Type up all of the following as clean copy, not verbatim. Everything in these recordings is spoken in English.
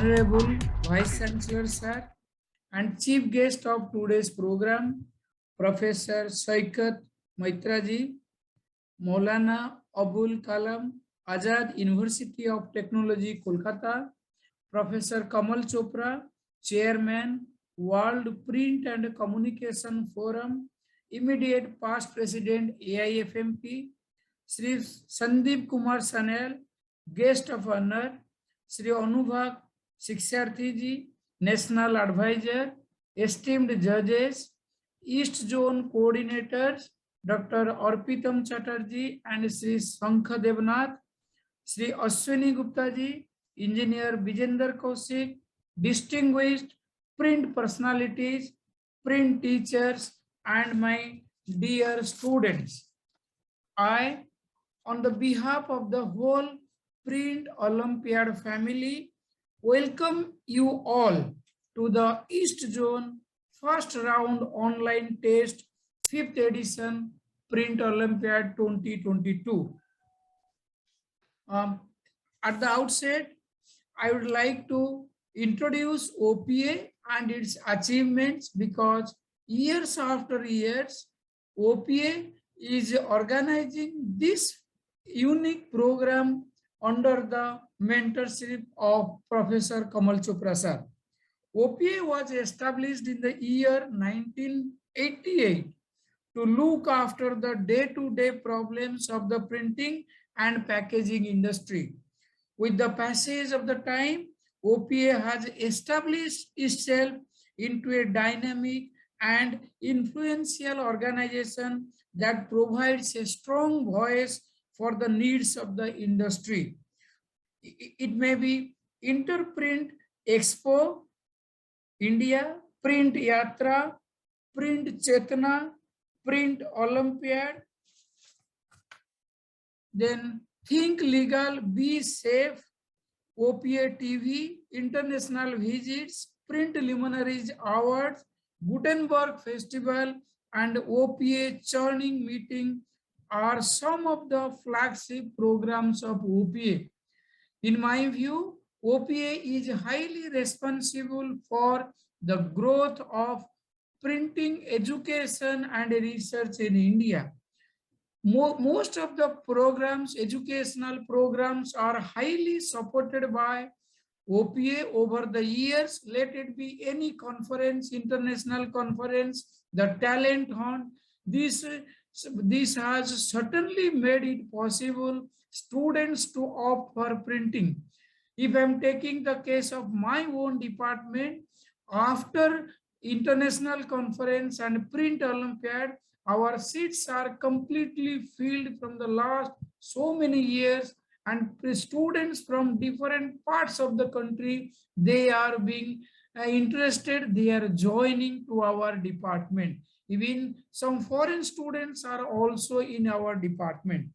Honorable Vice Chancellor Sir and Chief Guest of today's program, Professor Saikat Maitraji, Maulana Abul Kalam, Azad University of Technology, Kolkata, Professor Kamal Chopra, Chairman, World Print and Communication Forum, immediate past President AIFMP, Sri Sandeep Kumar Sanel, Guest of Honor, Sri Anubhav Shiksharthi ji, National Advisor, esteemed judges, East Zone coordinators, Dr. Arpitam Chatterjee and Sri Shankha Devnath, Sri Ashwini Gupta ji, Engineer Vijender Kaushik, distinguished print personalities, print teachers, and my dear students. I, on the behalf of the whole Print Olympiad family, welcome you all to the East Zone first round online test 5th edition Print Olympiad 2022. At the outset, I would like to introduce OPA and its achievements because years after years, OPA is organizing this unique program under the mentorship of Professor Kamal Chopra sir. OPA was established in the year 1988 to look after the day-to-day problems of the printing and packaging industry. With the passage of the time, OPA has established itself into a dynamic and influential organization that provides a strong voice for the needs of the industry. It may be Interprint Expo, India, Print Yatra, Print Chetna, Print Olympiad, then Think Legal, Be Safe, OPA TV, International Visits, Print Luminaries Awards, Gutenberg Festival, and OPA Churning Meeting are some of the flagship programs of OPA. In my view, OPA is highly responsible for the growth of printing education and research in India. Most of the programs, educational programs, are highly supported by OPA over the years. Let it be any conference, international conference, the talent hunt. This has certainly made it possible students to opt for printing. If I'm taking the case of my own department, after international conference and Print Olympiad, our seats are completely filled from the last so many years, and students from different parts of the country, they are being interested, they are joining to our department. Even some foreign students are also in our department.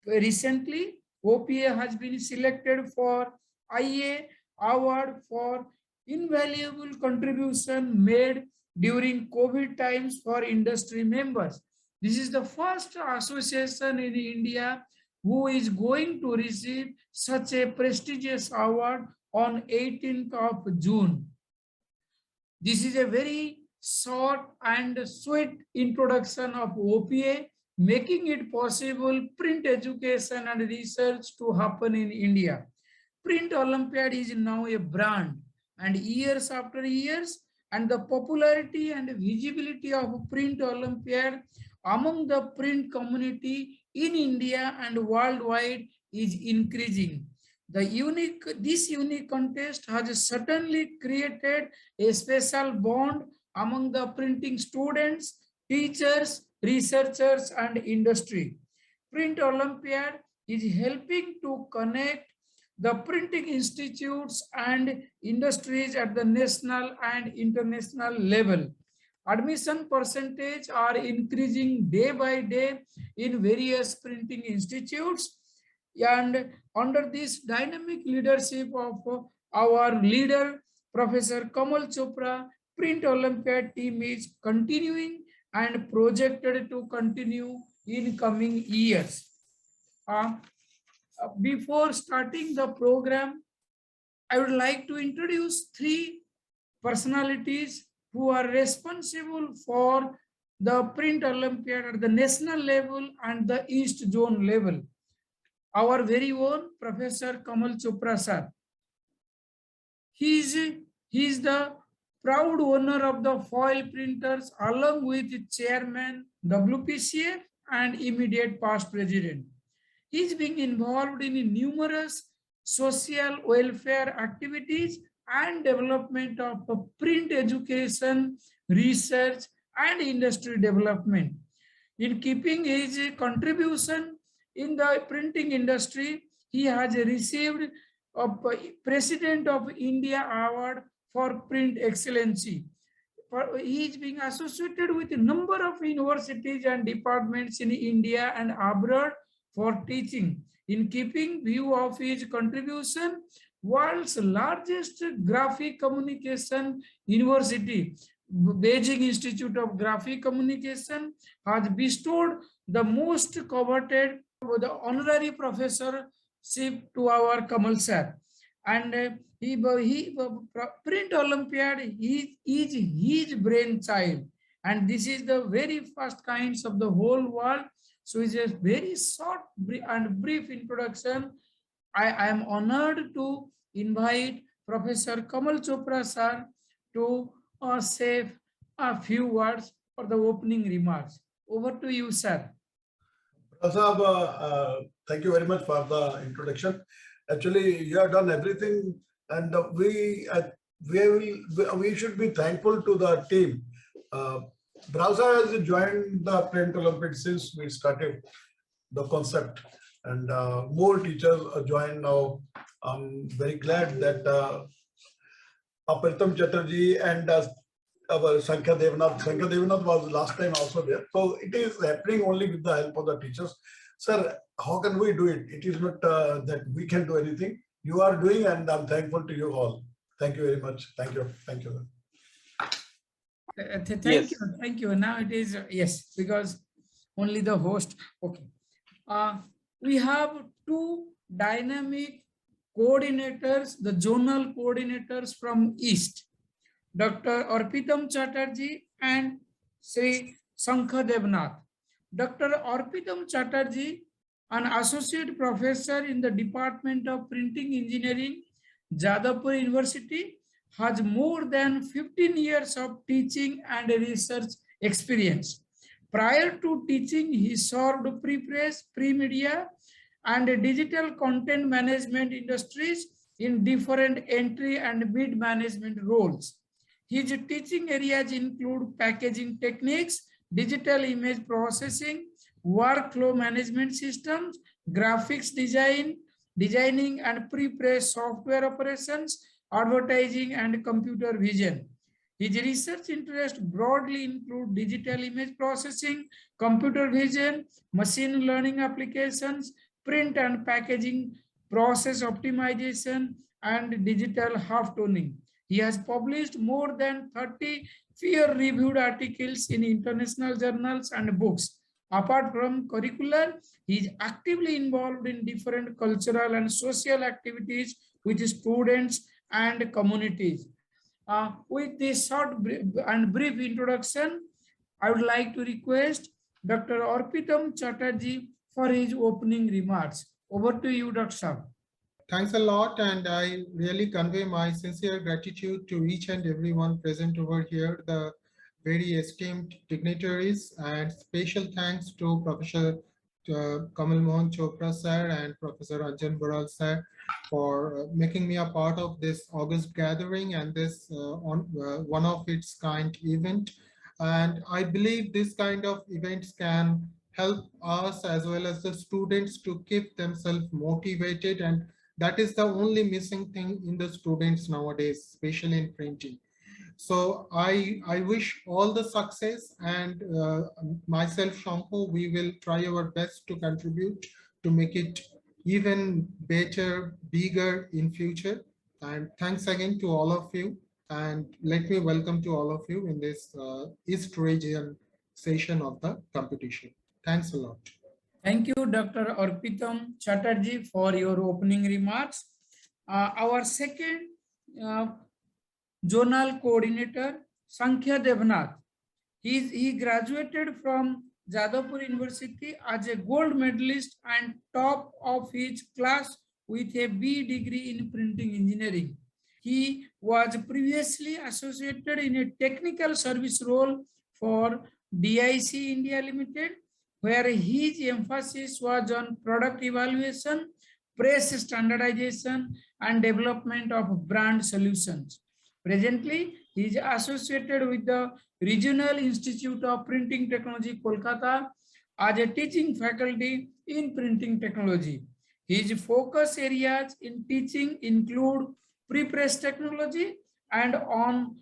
Recently, OPA has been selected for IA award for invaluable contribution made during COVID times for industry members. This is the first association in India who is going to receive such a prestigious award on 18th of June. This is a very short and sweet introduction of OPA, making it possible print education and research to happen in India. Print Olympiad is now a brand, and years after years, and the popularity and visibility of Print Olympiad among the print community in India and worldwide is increasing. This unique contest has certainly created a special bond among the printing students, teachers, researchers, and industry. Print Olympiad is helping to connect the printing institutes and industries at the national and international level. Admission percentage are increasing day by day in various printing institutes, and under this dynamic leadership of our leader, Professor Kamal Chopra, Print Olympiad team is continuing and projected to continue in coming years. Before starting the program, I would like to introduce three personalities who are responsible for the Print Olympiad at the national level and the East Zone level. Our very own Professor Kamal Chopra sir. He is the proud owner of the foil printers along with chairman WPCF and immediate past president. He is being involved in numerous social welfare activities and development of print education, research, and industry development. In keeping his contribution in the printing industry, he has received a President of India Award for Print Excellency. He is being associated with a number of universities and departments in India and abroad for teaching. In keeping view of his contribution, world's largest graphic communication university, Beijing Institute of Graphic Communication, has bestowed the most coveted the honorary professorship to our Kamal sir. And Print Olympiad is his brainchild. And this is the very first kinds of the whole world. So it's a very short and brief introduction. I am honored to invite Professor Kamal Chopra sir to say a few words for the opening remarks. Over to you, sir. Thank you very much for the introduction. Actually, you have done everything, and we should be thankful to the team. Browser has joined the Print Olympiad since we started the concept, and more teachers are joined now. I'm very glad that Apritam Chatterjee and our Sankhya Devnath was last time also there. So it is happening only with the help of the teachers. Sir, how can we do it? It is not that we can do anything. You are doing, and I'm thankful to you all. Thank you very much. Thank you. Thank you. Thank you. Now it is, yes, because only the host. Okay. We have two dynamic coordinators, the zonal coordinators from East, Dr. Arpitam Chatterjee and Sri Sankhya Devnath. Dr. Arpitam Chatterjee, an associate professor in the Department of Printing Engineering, Jadavpur University, has more than 15 years of teaching and research experience. Prior to teaching, he served pre-press, pre-media, and digital content management industries in different entry and mid-management roles. His teaching areas include packaging techniques, digital image processing, workflow management systems, graphics designing and pre-press software operations, advertising, and computer vision. His research interests broadly include digital image processing, computer vision, machine learning applications, print and packaging process optimization, and digital half toning. He has published more than 30 peer-reviewed articles in international journals and books. Apart from curricular, he is actively involved in different cultural and social activities with students and communities. With this short and brief introduction, I would like to request Dr. Arpitam Chatterjee for his opening remarks. Over to you, Dr. Shah. Thanks a lot, and I really convey my sincere gratitude to each and everyone present over here, the very esteemed dignitaries, and special thanks to Professor Kamal Mohan Chopra sir and Professor Anjan Baral sir for making me a part of this August gathering and this one of its kind event. And I believe this kind of events can help us as well as the students to keep themselves motivated, and that is the only missing thing in the students nowadays, especially in printing. So I wish all the success, and myself, Shankho, we will try our best to contribute to make it even better, bigger in future. And thanks again to all of you. And let me welcome to all of you in this East region session of the competition. Thanks a lot. Thank you, Dr. Arpitam Chatterjee, for your opening remarks. Our second uh, zonal coordinator, Sankhya Devnath. He graduated from Jadavpur University as a gold medalist and top of his class with a B degree in printing engineering. He was previously associated in a technical service role for DIC India Limited, where his emphasis was on product evaluation, press standardization, and development of brand solutions. Presently, he is associated with the Regional Institute of Printing Technology, Kolkata, as a teaching faculty in printing technology. His focus areas in teaching include pre-press technology and on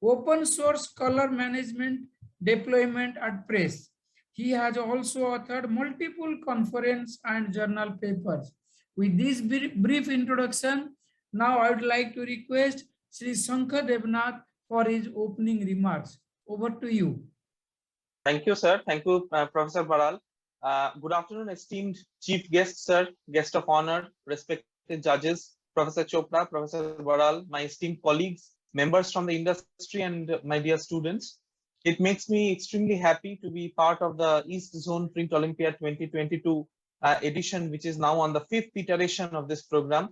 open source color management deployment at press. He has also authored multiple conference and journal papers. With this brief introduction, now I would like to request Sri Sankha Devnath for his opening remarks. Over to you. Thank you, sir. Thank you, Professor Baral. Good afternoon, esteemed chief guest, sir, guest of honor, respected judges, Professor Chopra, Professor Baral, my esteemed colleagues, members from the industry, and my dear students. It makes me extremely happy to be part of the East Zone Print Olympiad 2022 edition, which is now on the 5th iteration of this program.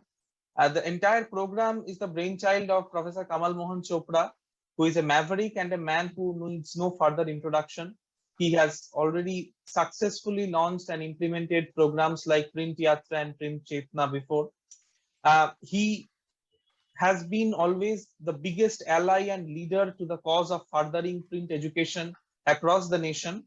The entire program is the brainchild of Professor Kamal Mohan Chopra, who is a maverick and a man who needs no further introduction. He has already successfully launched and implemented programs like Print Yatra and Print Chetna before. He has been always the biggest ally and leader to the cause of furthering print education across the nation.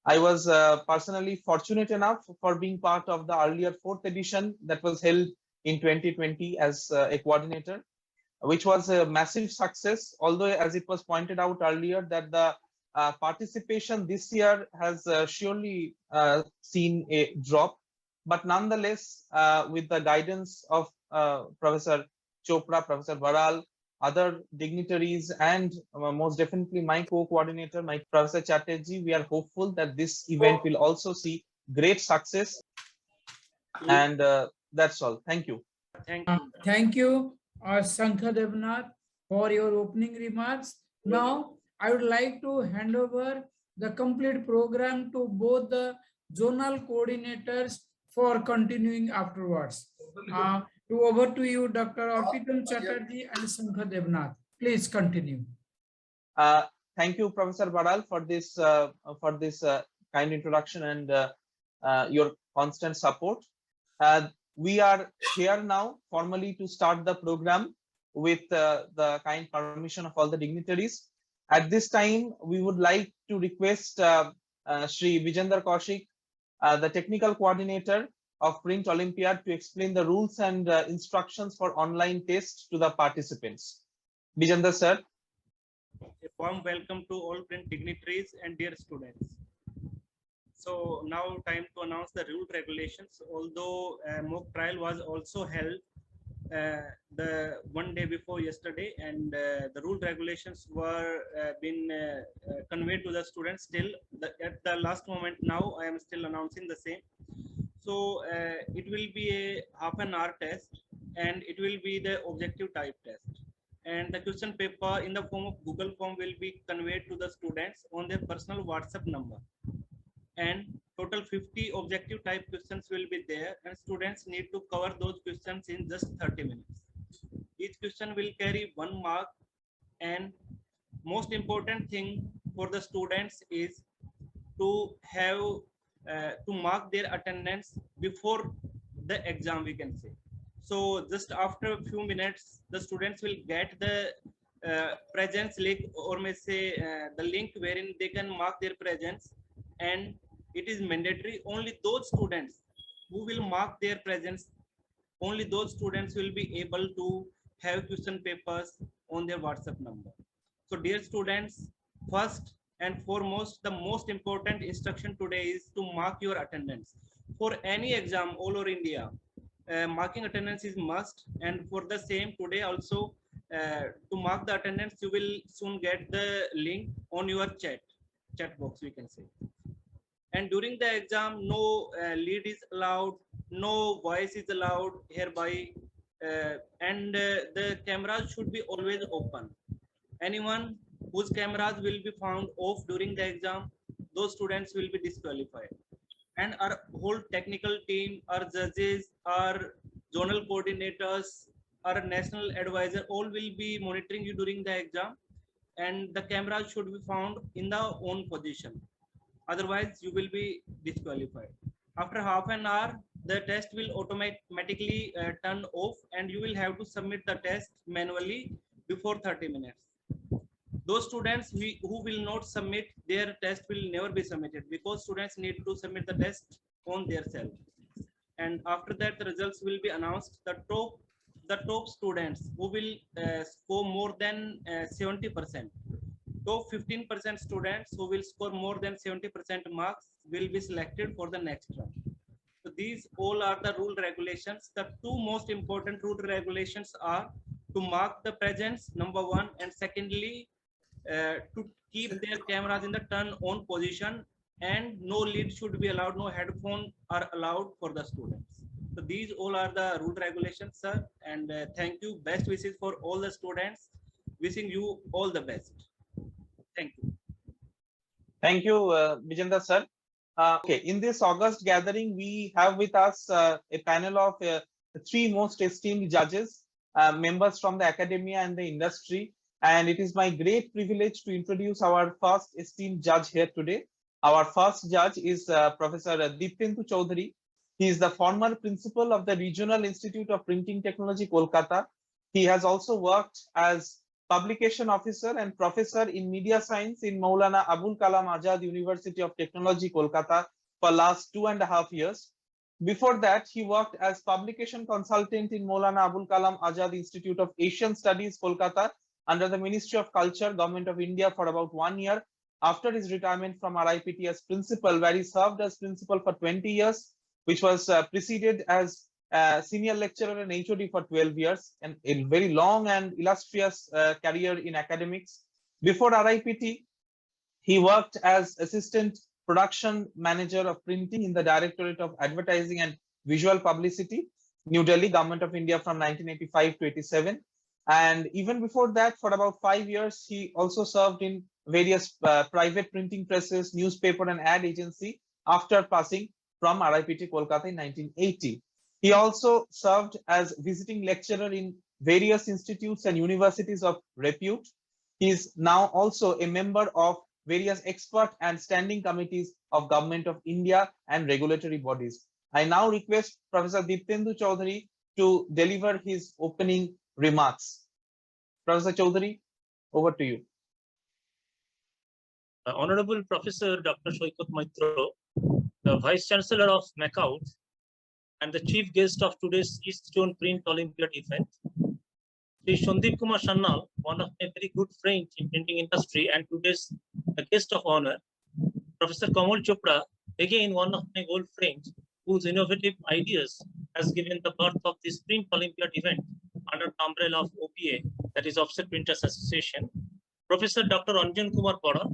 I was personally fortunate enough for being part of the earlier 4th edition that was held in 2020 as a coordinator, which was a massive success, although as it was pointed out earlier that the participation this year has surely seen a drop, but nonetheless with the guidance of Professor Chopra, Professor Baral, other dignitaries, and most definitely my co-coordinator, my Professor Chatterjee, we are hopeful that this event will also see great success. And that's all. Thank you. Thank you, Sankha Devnath, for your opening remarks. Now, I would like to hand over the complete program to both the zonal coordinators for continuing afterwards. Over to you, Dr. Arpitam Chatterjee and Sankha Devnath. Please continue. Thank you, Professor Baral, for this kind introduction and your constant support. We are here now formally to start the program with the kind permission of all the dignitaries. At this time, we would like to request Shri Vijender Kaushik, the technical coordinator of Print Olympiad, to explain the rules and instructions for online tests to the participants. Vijender, sir. A warm welcome to all print dignitaries and dear students. So now time to announce the rule regulations. Although mock trial was also held the one day before yesterday, and the rule regulations were been conveyed to the students still at the last moment. Now I am still announcing the same. So it will be a half an hour test, and it will be the objective type test. And the question paper in the form of Google form will be conveyed to the students on their personal WhatsApp number. And total 50 objective type questions will be there, and students need to cover those questions in just 30 minutes. Each question will carry 1 mark, and most important thing for the students is to have to mark their attendance before the exam, we can say. So just after a few minutes, the students will get the presence link, or may say the link wherein they can mark their presence, and it is mandatory. Only those students who will mark their presence, only those students will be able to have question papers on their WhatsApp number. So dear students, first and foremost, the most important instruction today is to mark your attendance. For any exam all over India, marking attendance is must, and for the same today also to mark the attendance, you will soon get the link on your chat box, we can say. And during the exam, no lead is allowed, no voice is allowed hereby. the cameras should be always open. Anyone whose cameras will be found off during the exam, those students will be disqualified. And our whole technical team, our judges, our zonal coordinators, our national advisor, all will be monitoring you during the exam, and the camera should be found in the own position. Otherwise, you will be disqualified. After half an hour, the test will automatically turn off, and you will have to submit the test manually before 30 minutes. Those students who will not submit their test will never be submitted, because students need to submit the test on their self. And after that, the results will be announced. The top students who will score more than 70%, top 15% students who will score more than 70% marks will be selected for the next round. So these all are the rule regulations. The two most important rule regulations are to mark the presence, number one, and secondly, to keep their cameras in the turn on position, and no lead should be allowed, no headphone are allowed for the students. So these all are the rule regulations, sir, and thank you. Best wishes for all the students. Wishing you all the best. Thank you. Thank you, Vijender sir. Okay, in this August gathering, we have with us a panel of three most esteemed judges, members from the academia and the industry. And it is my great privilege to introduce our first esteemed judge here today. Our first judge is Professor Diptendu Choudhury. He is the former principal of the Regional Institute of Printing Technology, Kolkata. He has also worked as publication officer and professor in media science in Maulana Abul Kalam Azad University of Technology, Kolkata for last 2.5 years. Before that, he worked as publication consultant in Maulana Abul Kalam Azad Institute of Asian Studies, Kolkata, under the Ministry of Culture, Government of India for about 1 year. After his retirement from RIPT as principal, where he served as principal for 20 years, which was preceded as senior lecturer and HOD for 12 years, and a very long and illustrious career in academics. Before RIPT, he worked as assistant production manager of printing in the Directorate of Advertising and Visual Publicity, New Delhi, Government of India from 1985 to 87. And even before that, for about 5 years, he also served in various private printing presses, newspaper and ad agency after passing from RIPT Kolkata in 1980. He also served as visiting lecturer in various institutes and universities of repute. He is now also a member of various expert and standing committees of Government of India and regulatory bodies. I now request Professor Diptendu Choudhury to deliver his opening remarks. Professor Choudhury, over to you. Honorable Professor Dr. Shoikat Maitro, the Vice Chancellor of MACAUT and the chief guest of today's East Zone Print Olympiad event, Sri Sandeep Kumar Sannal, one of my very good friends in printing industry and today's guest of honor, Professor Kamal Chopra, again one of my old friends whose innovative ideas has given the birth of this Print Olympiad event under the umbrella of OPA, that is Offset Printers Association, Professor Dr. Anjan Kumar Bora,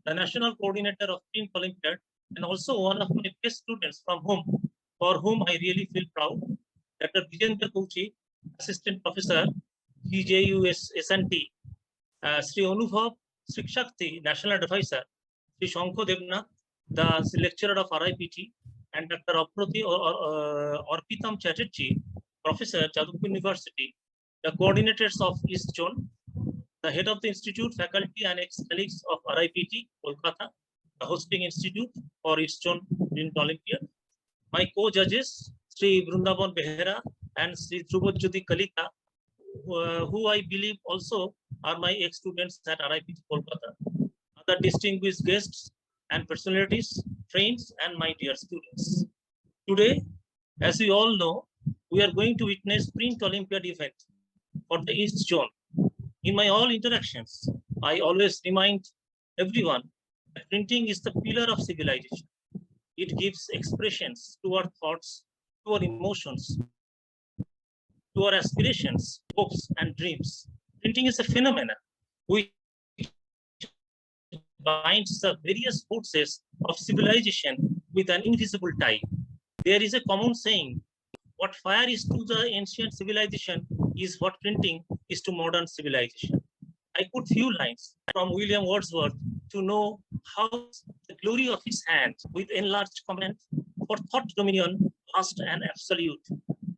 the National Coordinator of Print Olympiad, and also one of my best students for whom I really feel proud, Dr. Vijender Kouchi, Assistant Professor, PJUS SNT, Sri Anubhav Shikshakti, National Advisor, Sri Shankho Devnath, the lecturer of RIPT, and Dr. Aprati Orpitam Chatterjee, Professor, Jadavpur University, the coordinators of East Zone, the head of the institute, faculty and ex-colleagues of RIPT, Kolkata, the hosting institute for East Zone Print Olympiad, my co-judges, Sri Vrindavan Behera and Sri Dhrubajyoti Kalita, who I believe also are my ex-students at RIPT Kolkata, other distinguished guests and personalities, friends, and my dear students. Today, as we all know, we are going to witness Print Olympiad event for the East Zone. In my all interactions, I always remind everyone that printing is the pillar of civilization. It gives expressions to our thoughts, to our emotions, to our aspirations, hopes, and dreams. Printing is a phenomenon which binds the various forces of civilization with an invisible tie. There is a common saying What fire is to the ancient civilization is what printing is to modern civilization. I put few lines from William Wordsworth to know how the glory of his hand with enlarged comment for thought dominion vast and absolute,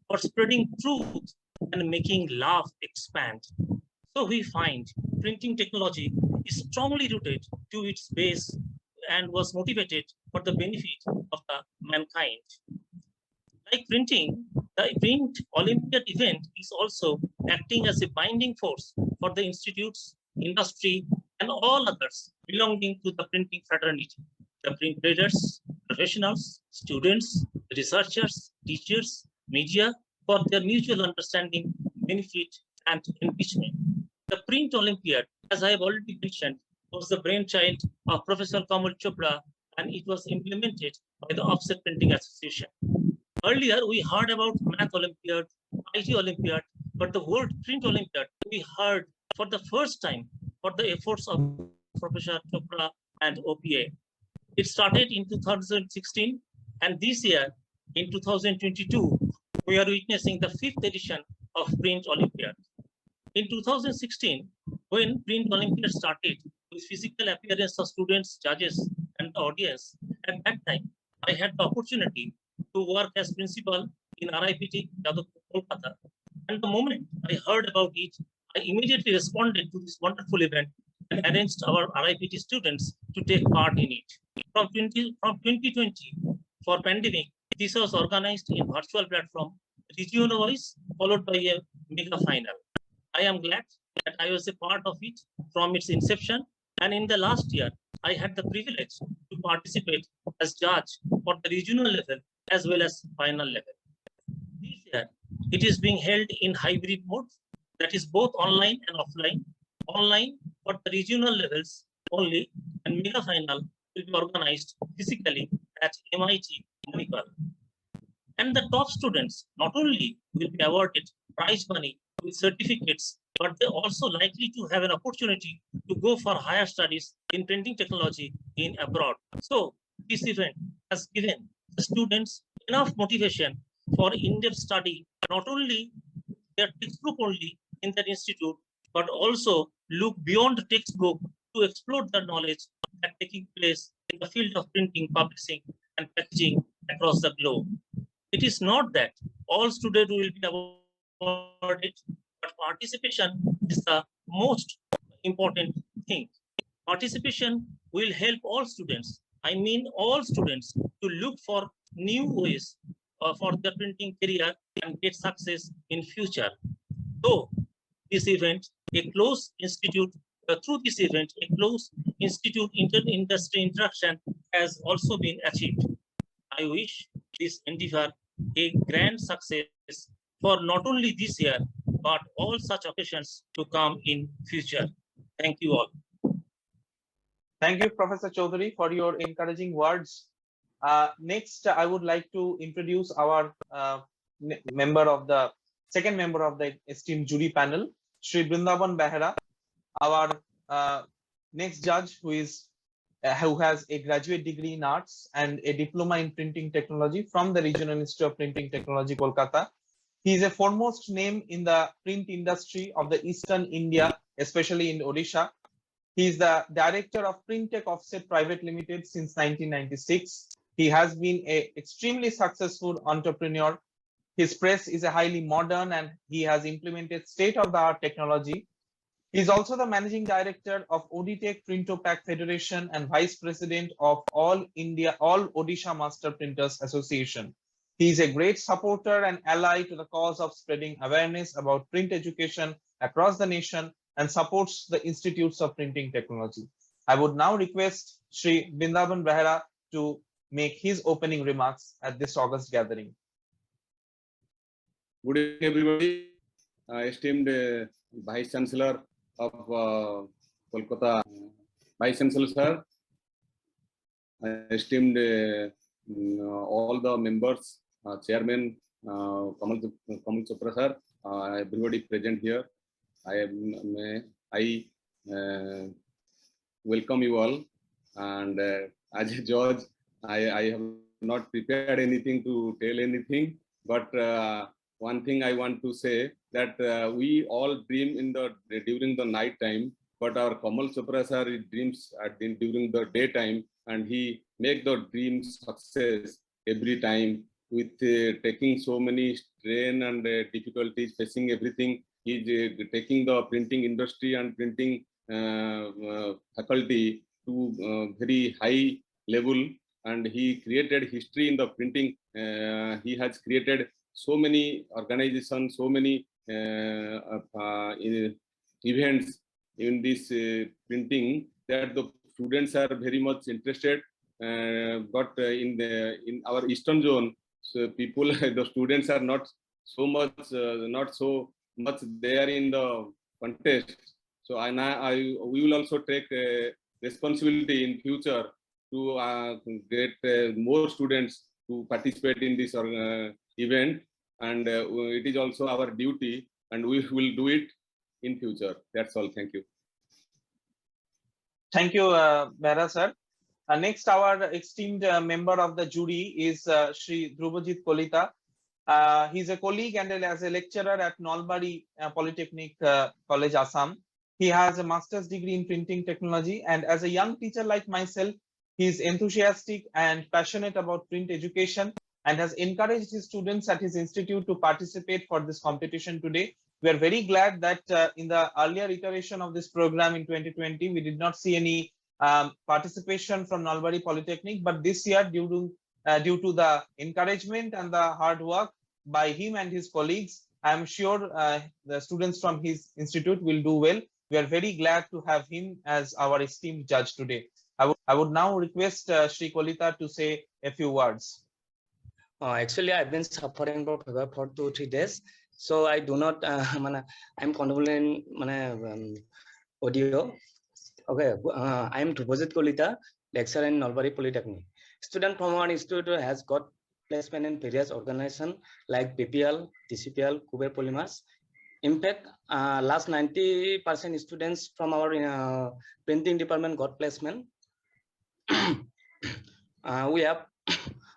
for spreading truth and making love expand. So we find printing technology is strongly rooted to its base and was motivated for the benefit of the mankind. Like printing, the Print Olympiad event is also acting as a binding force for the institutes, industry, and all others belonging to the printing fraternity. The print traders, professionals, students, researchers, teachers, media, for their mutual understanding, benefit, and enrichment. The Print Olympiad, as I have already mentioned, was the brainchild of Professor Kamal Chopra, and it was implemented by the Offset Printing Association. Earlier, we heard about Math Olympiad, IT Olympiad, but the word Print Olympiad, we heard for the first time for the efforts of Professor Chopra and OPA. It started in 2016, and this year, in 2022, we are witnessing the 5th edition of Print Olympiad. In 2016, when Print Olympiad started with physical appearance of students, judges, and the audience, at that time, I had the opportunity to work as principal in RIPT, Kolkata. And the moment I heard about it, I immediately responded to this wonderful event and arranged our RIPT students to take part in it. From 2020, for pandemic, this was organized in virtual platform, region-wise, followed by a mega final. I am glad that I was a part of it from its inception, and in the last year, I had the privilege to participate as judge for the regional level as well as final level. This year, it is being held in hybrid mode, that is both online and offline. Online for the regional levels only, and mega final will be organized physically at MIT Manipal. And the top students not only will be awarded prize money with certificates, but they also likely to have an opportunity to go for higher studies in printing technology in abroad. So this event has given the students enough motivation for in-depth study, not only their textbook only in their institute, but also look beyond the textbook to explore the knowledge that taking place in the field of printing, publishing, and packaging across the globe. It is not that all students will be awarded, but participation is the most important thing. Participation will help all students, I mean all students, to look for new ways for their printing career and get success in future. So this event, a close institute, through this event, a close institute inter-industry interaction has also been achieved. I wish this endeavor a grand success for not only this year, but all such occasions to come in future. Thank you all. Thank you, Professor Chaudhary, for your encouraging words. Next, I would like to introduce our second member of the esteemed jury panel, Shri Brindaban Behera, our next judge who has a graduate degree in arts and a diploma in printing technology from the Regional Institute of Printing Technology, Kolkata. He is a foremost name in the print industry of the Eastern India, especially in Odisha. He is the director of Printech Offset Private Limited since 1996. He has been an extremely successful entrepreneur. His press is a highly modern and he has implemented state-of-the-art technology. He is also the managing director of Oditech Printopack Federation and vice president of All Odisha Master Printers Association. He is a great supporter and ally to the cause of spreading awareness about print education across the nation and supports the institutes of printing technology. I would now request Shri Brindaban Behera to make his opening remarks at this August gathering. Good evening, everybody. Esteemed Vice Chancellor of Kolkata, Vice Chancellor Sir, esteemed all the members, Chairman Kamal Chopra Sir, everybody present here. I welcome you all, and as a judge, I have not prepared anything to tell anything, But one thing I want to say that we all dream during the night time, but our Kamal Chopra sir dreams during the daytime, and he make the dream success every time with taking so many strain and difficulties, facing everything. He's taking the printing industry and printing faculty to very high level, and he created history in the printing. He has created so many organizations, so many events in this printing that the students are very much interested. But in our eastern zone, so people, the students are not so much there in the contest. So we will also take responsibility in future to get more students to participate in this event, and it is also our duty, and we will do it in future. That's all. Thank you. Thank you, Mehra sir. Next, our esteemed member of the jury is Shri Dhrubajit Kolita. He's a colleague and as a lecturer at Nalbari Polytechnic College, Assam. He has a master's degree in printing technology, and as a young teacher like myself, he is enthusiastic and passionate about print education and has encouraged his students at his institute to participate for this competition today. We are very glad that in the earlier iteration of this program in 2020, we did not see any participation from Nalbari Polytechnic, but this year, due to the encouragement and the hard work by him and his colleagues, I am sure the students from his institute will do well. We are very glad to have him as our esteemed judge today. I would now request Shri Kolita to say a few words. Actually, I've been suffering for fever for 2-3 days, so I do not. I'm controlling audio. Okay, I am Dhrubajit Kolita, lecturer in Nalbari Polytechnic. Student from our institute has got placement in various organizations like PPL, TCPL, Kuber Polymers. In fact, last 90% students from our printing department got placement.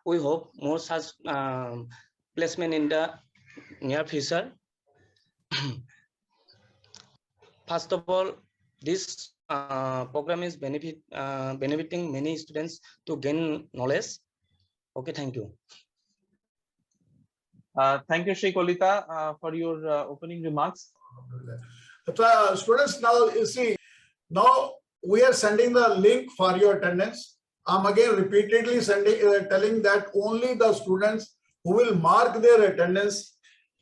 We hope more such placement in the near future. First of all, this program is benefiting many students to gain knowledge. Okay, thank you. Thank you, Shri Kolita, for your opening remarks. Students, now you see, now we are sending the link for your attendance. I'm again repeatedly telling that only the students who will mark their attendance,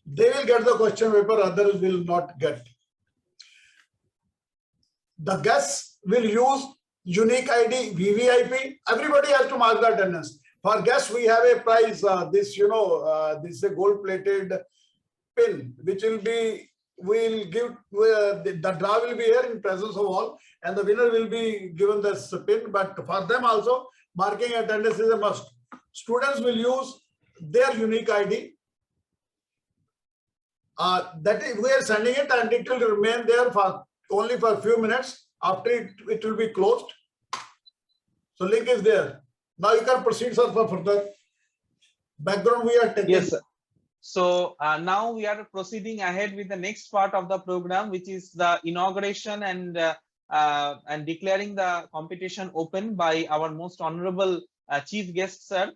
they will get the question paper, others will not get. The guests will use unique ID, VVIP. Everybody has to mark the attendance. For guests, we have a prize. This is a gold-plated pin, which will be, we'll give, the draw will be here in presence of all, and the winner will be given this pin. But for them also, marking attendance is a must. Students will use their unique ID. That is, we are sending it, and it will remain there for only for a few minutes. After it will be closed. So link is there. Now you can proceed, sir, for further background. We are taking. Yes, sir. So now we are proceeding ahead with the next part of the program, which is the inauguration and declaring the competition open by our most honorable chief guest, sir.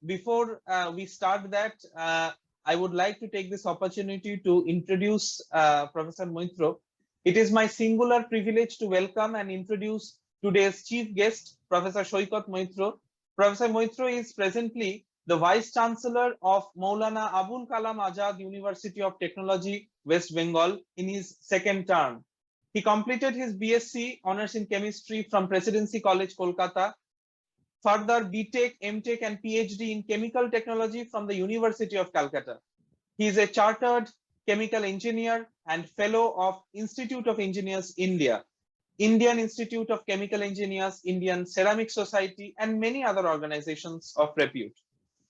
Before we start that, I would like to take this opportunity to introduce Professor Moitro. It is my singular privilege to welcome and introduce today's chief guest, Professor Shoikat Moitro. Professor Moitro is presently the Vice Chancellor of Maulana Abul Kalam Azad University of Technology, West Bengal, in his second term. He completed his BSc Honours in Chemistry from Presidency College, Kolkata. Further, BTech, MTech and PhD in Chemical Technology from the University of Calcutta. He is a Chartered Chemical Engineer and Fellow of Institute of Engineers, India, Indian Institute of Chemical Engineers, Indian Ceramic Society, and many other organizations of repute.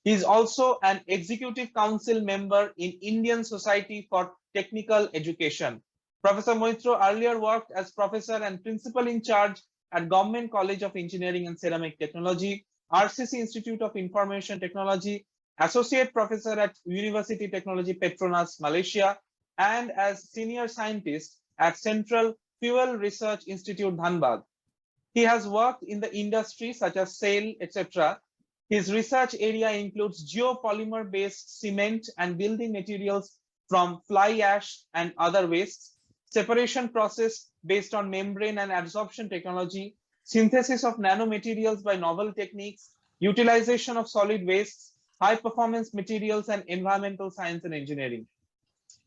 He is also an Executive Council member in Indian Society for Technical Education. Professor Moitro earlier worked as Professor and Principal in Charge at Government College of Engineering and Ceramic Technology, RCC Institute of Information Technology, associate professor at University Technology Petronas, Malaysia, and as senior scientist at Central Fuel Research Institute, Dhanbad. He has worked in the industry such as SAIL, etc. His research area includes geopolymer-based cement and building materials from fly ash and other wastes, separation process based on membrane and adsorption technology, synthesis of nanomaterials by novel techniques, utilization of solid wastes, high performance materials, and environmental science and engineering.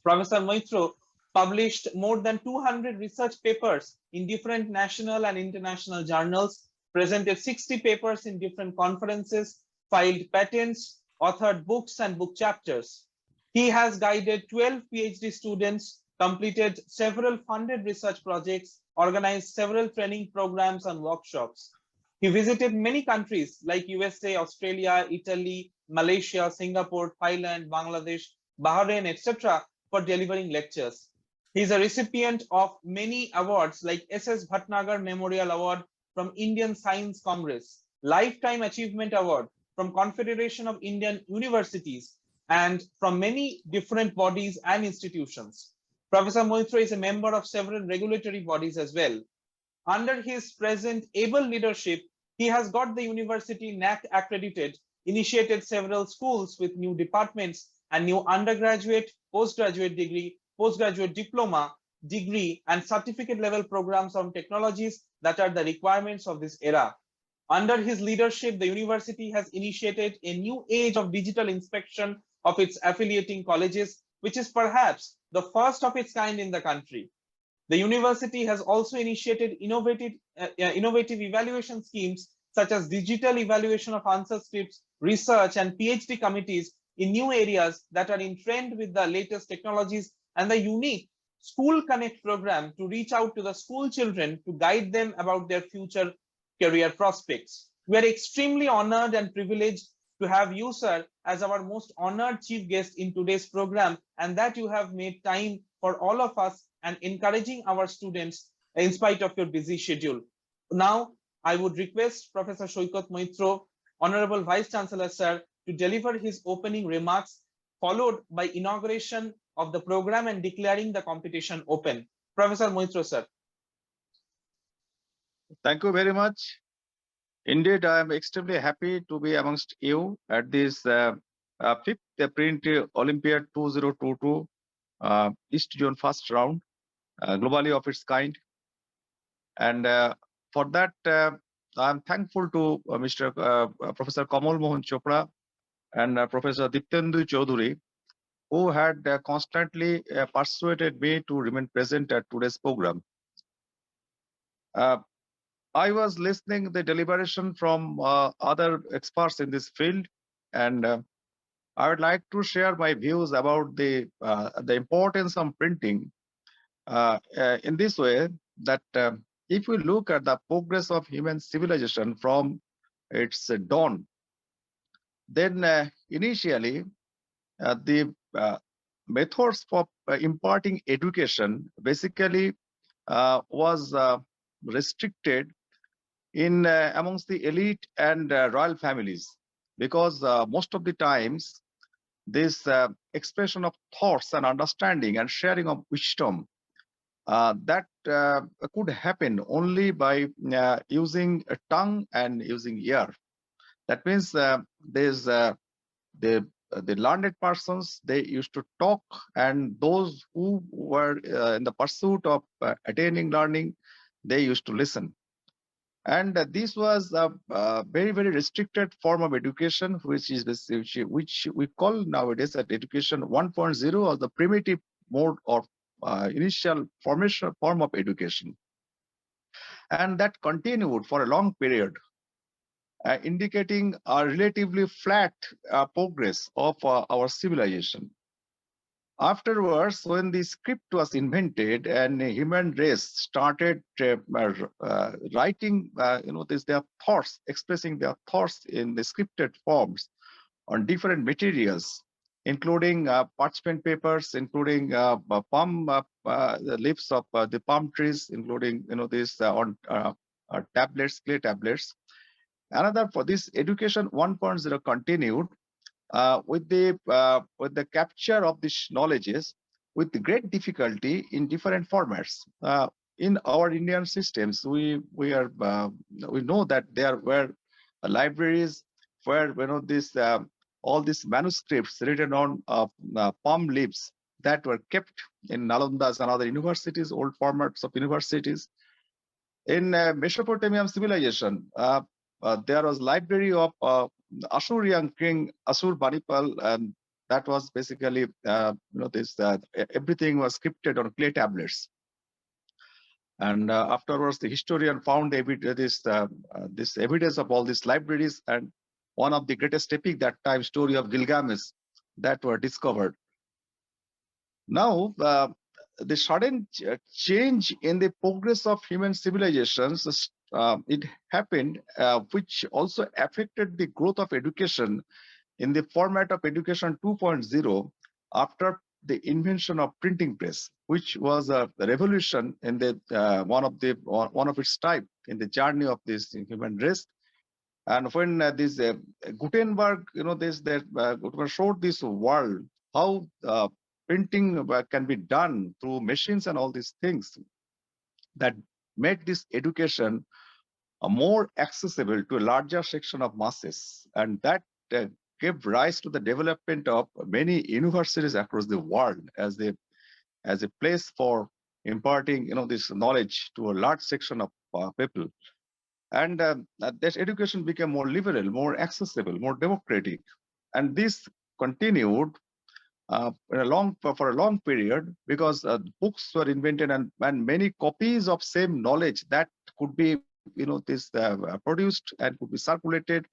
Professor Moitro published more than 200 research papers in different national and international journals, presented 60 papers in different conferences, filed patents, authored books and book chapters. He has guided 12 PhD students, completed several funded research projects, organized several training programs and workshops. He visited many countries like USA, Australia, Italy, Malaysia, Singapore, Thailand, Bangladesh, Bahrain, etc. for delivering lectures. He is a recipient of many awards like S.S. Bhatnagar Memorial Award from Indian Science Congress, Lifetime Achievement Award from Confederation of Indian Universities, and from many different bodies and institutions. Professor Moitra is a member of several regulatory bodies as well. Under his present able leadership, he has got the university NAC accredited, initiated several schools with new departments and new undergraduate, postgraduate degree, postgraduate diploma, degree, and certificate level programs on technologies that are the requirements of this era. Under his leadership, the university has initiated a new age of digital inspection of its affiliating colleges, which is perhaps the first of its kind in the country. The university has also initiated innovative evaluation schemes such as digital evaluation of answer scripts, research, and PhD committees in new areas that are in trend with the latest technologies, and the unique School Connect program to reach out to the school children to guide them about their future career prospects. We are extremely honored and privileged to have you, sir, as our most honored chief guest in today's program, and that you have made time for all of us and encouraging our students in spite of your busy schedule. Now, I would request Professor Shoykot Moitro, Honorable Vice Chancellor, sir, to deliver his opening remarks, followed by inauguration of the program and declaring the competition open. Professor Moitro, sir. Thank you very much. Indeed, I am extremely happy to be amongst you at this fifth Print Olympiad 2022 East Zone first round, globally of its kind. And for that, I'm thankful to Mr. Professor Kamal Mohan Chopra and Professor Diptendu Chaudhuri, who had constantly persuaded me to remain present at today's program. I was listening the deliberation from other experts in this field, and I would like to share my views about the importance of printing in this way, that if we look at the progress of human civilization from its dawn, then initially the methods for imparting education basically was restricted in amongst the elite and royal families, because most of the times this expression of thoughts and understanding and sharing of wisdom that could happen only by using a tongue and using ear. That means there's the learned persons, they used to talk, and those who were in the pursuit of attaining learning, they used to listen. And this was a very, very restricted form of education, which we call nowadays at education 1.0, or the primitive mode of initial formation form of education. And that continued for a long period, indicating a relatively flat progress of our civilization. Afterwards, when the script was invented and the human race started writing, their thoughts, expressing their thoughts in the scripted forms on different materials, including parchment papers, including the leaves of the palm trees, including on tablets, clay tablets. Another, for this education 1.0 continued, with the capture of these knowledges with great difficulty in different formats. In our Indian systems, we know that there were libraries where this all these manuscripts written on palm leaves that were kept in Nalandas and other universities, old formats of universities. In Mesopotamian civilization, there was library of Ashurian king Ashurbanipal, and that was basically this everything was scripted on clay tablets. And afterwards, the historian found this evidence of all these libraries, and one of the greatest epic that time, story of Gilgamesh, that were discovered. Now, the sudden change in the progress of human civilizations, it happened, which also affected the growth of education in the format of education 2.0 after the invention of printing press, which was a revolution in the one of its type in the journey of this human race. And when this Gutenberg, Gutenberg showed this world how printing can be done through machines and all these things, that made this education more accessible to a larger section of masses, and that gave rise to the development of many universities across the world as a place for imparting this knowledge to a large section of people. And that education became more liberal, more accessible, more democratic, and this continued for a long period, because books were invented, and many copies of same knowledge that could be produced and could be circulated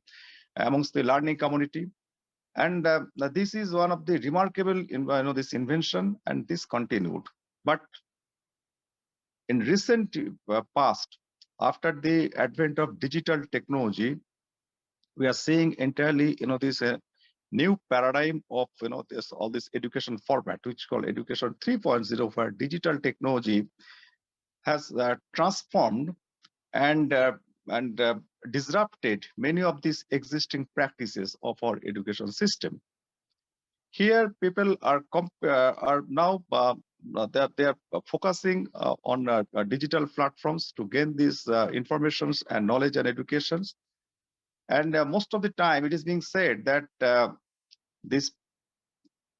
amongst the learning community. And this is one of the remarkable this invention, and this continued. But in recent past, after the advent of digital technology, we are seeing entirely this new paradigm of all this education format, which is called education 3.0, where digital technology has transformed and disrupted many of these existing practices of our education system. Here, people are now they are focusing on digital platforms to gain these informations and knowledge and educations. And most of the time, it is being said that this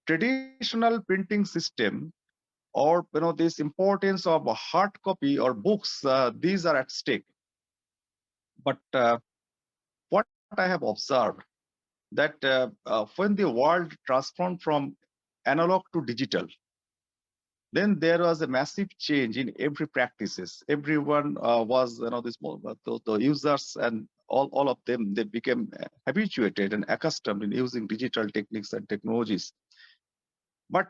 traditional printing system, or this importance of a hard copy or books, these are at stake. But what I have observed, that when the world transformed from analog to digital, then there was a massive change in every practices. Everyone was the users, and all of them, they became habituated and accustomed in using digital techniques and technologies. But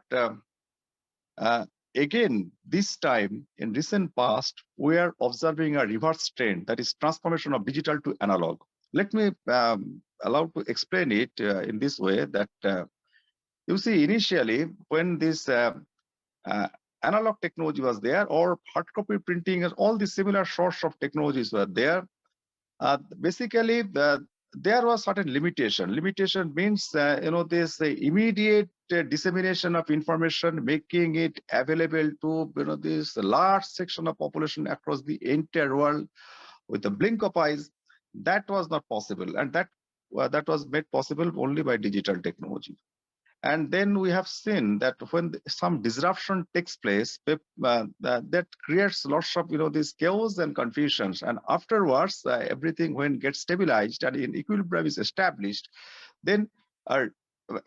again, this time in recent past, we are observing a reverse trend, that is transformation of digital to analog. Let me allow to explain it in this way, that you see, initially when this analog technology was there, or hard copy printing, and all the similar sorts of technologies were there, basically there was certain limitation. Limitation means this immediate dissemination of information, making it available to this large section of population across the entire world with a blink of eyes. That was not possible, and that was made possible only by digital technology. And then we have seen that when some disruption takes place, that creates lots of this chaos and confusions. And afterwards, everything, when gets stabilized and in equilibrium is established, then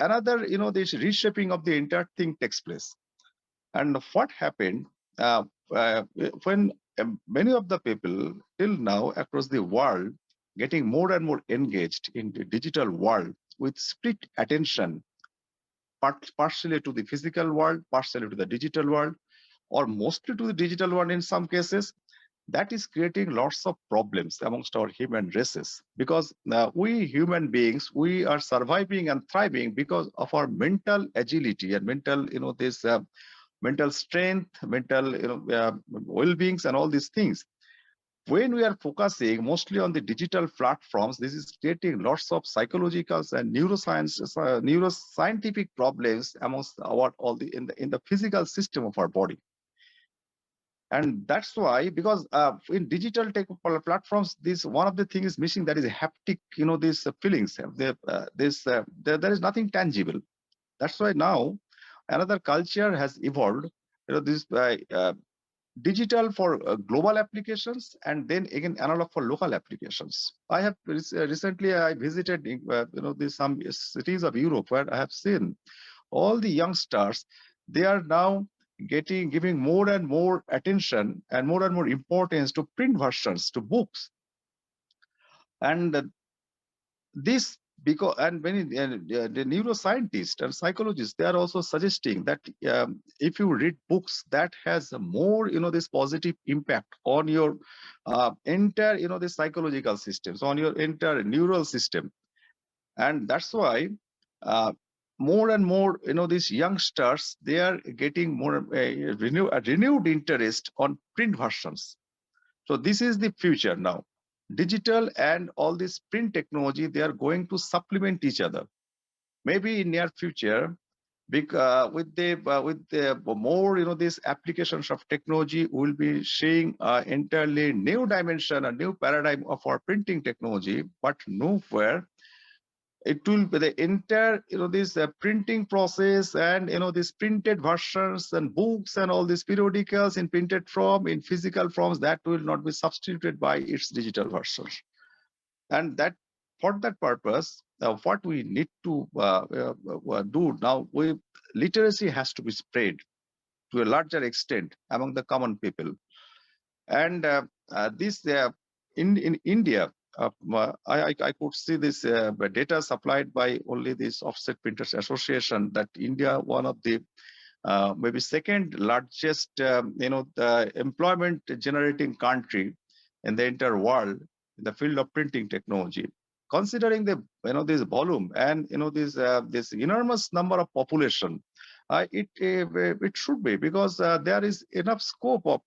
another this reshaping of the entire thing takes place. And what happened when many of the people till now across the world getting more and more engaged in the digital world with split attention, partially to the physical world, partially to the digital world, or mostly to the digital world in some cases, that is creating lots of problems amongst our human races. Because we human beings, we are surviving and thriving because of our mental agility and mental, this mental strength, mental, well-beings, and all these things. when we are focusing mostly on the digital platforms, this is creating lots of psychological and neuroscientific problems amongst all the in the physical system of our body. And that's why, because in digital tech platforms, this one of the things is missing, that is haptic, these feelings. There is nothing tangible. That's why now another culture has evolved. This digital for global applications, and then again analog for local applications. I have recently I visited some cities of Europe where I have seen all the youngsters. They are now giving more and more attention and more importance to print versions, to books. And this, because, and many the neuroscientists and psychologists, they are also suggesting that if you read books, that has more this positive impact on your entire the psychological systems, on your entire neural system. And that's why more and more these youngsters, they are getting more renewed interest on print versions. So this is the future now. Digital and all this print technology, they are going to supplement each other. Maybe in near future, with the more these applications of technology, we will be seeing entirely new dimension, a new paradigm of our printing technology. But nowhere it will be the entire this printing process, and these printed versions and books and all these periodicals in printed form, in physical forms, that will not be substituted by its digital versions. And that, for that purpose, what we need to do now, literacy has to be spread to a larger extent among the common people. And this in India, I could see this data supplied by only this Offset Printers Association, that India, one of the maybe second largest the employment generating country in the entire world in the field of printing technology. Considering the this volume and this enormous number of population, it should be, because there is enough scope of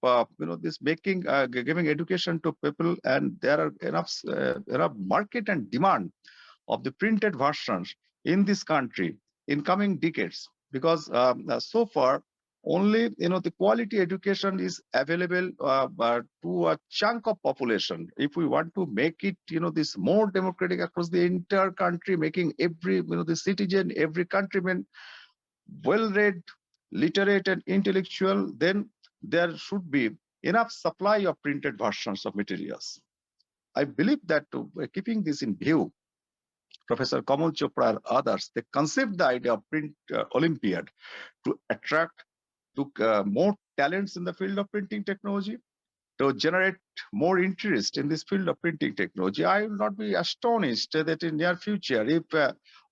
this giving education to people, and there are enough market and demand of the printed versions in this country in coming decades. Because so far only the quality education is available to a chunk of population. If we want to make it this more democratic across the entire country, making every the citizen, every countryman well-read, literate and intellectual, then there should be enough supply of printed versions of materials. I believe that keeping this in view, Professor Kamal Chopra and others, they conceived the idea of Print Olympiad to attract more talents in the field of printing technology, to generate more interest in this field of printing technology. I will not be astonished that in near future, if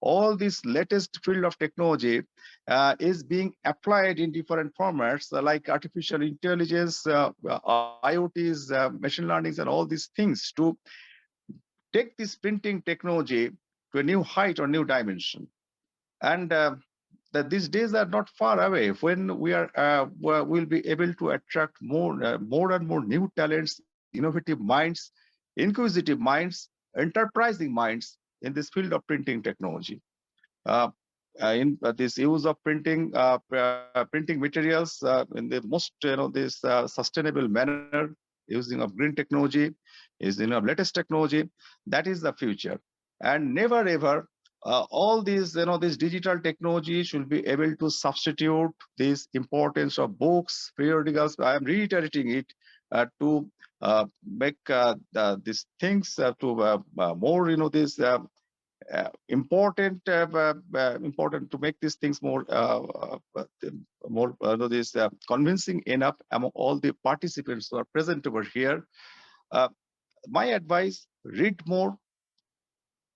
all this latest field of technology is being applied in different formats, like artificial intelligence, IoTs, machine learnings, and all these things, to take this printing technology to a new height or new dimension. And that these days are not far away when we'll be able to attract more and more new talents, innovative minds, inquisitive minds, enterprising minds in this field of printing technology. In this use of printing materials in the most this sustainable manner, using of green technology, using of latest technology, that is the future. And never ever all these this digital technology should be able to substitute this importance of books, periodicals. I am reiterating it to make these things to more this important to make these things more this convincing enough among all the participants who are present over here. My advice: read more,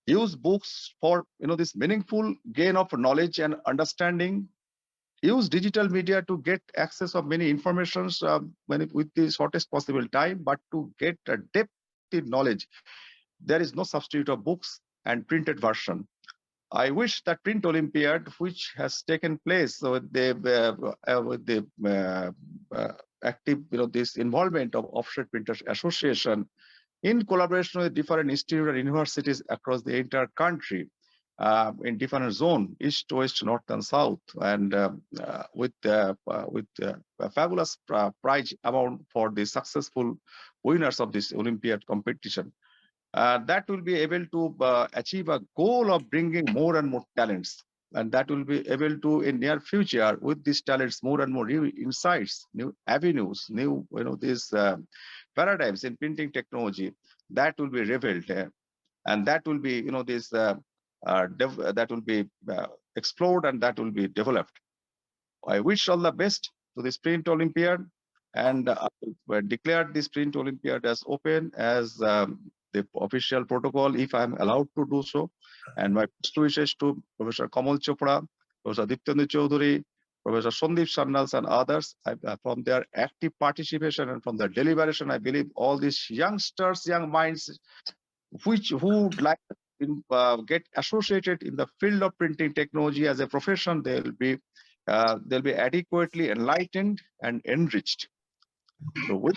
use books for this meaningful gain of knowledge and understanding. Use digital media to get access of many informations with the shortest possible time, but to get a depth in knowledge, there is no substitute of books and printed version. I wish that Print Olympiad, which has taken place with the active, this involvement of Offset Printers Association in collaboration with different institutes and universities across the entire country, in different zone, east, west, north, and south, and with a fabulous prize amount for the successful winners of this Olympiad competition. That will be able to achieve a goal of bringing more and more talents, and that will be able to, in near future, with these talents, more and more new insights, new avenues, new these paradigms in printing technology that will be revealed, and that will be that will be explored, and that will be developed. I wish all the best to this Print Olympiad, and I declared this Print Olympiad as open as the official protocol, if I'm allowed to do so. And my best wishes to Professor Kamal Chopra, Professor Diptendra Chaudhary, Professor Sandip Sannals, and others. From their active participation and from their deliberation, I believe all these youngsters, young minds, who would like to get associated in the field of printing technology as a profession, they'll be adequately enlightened and enriched. So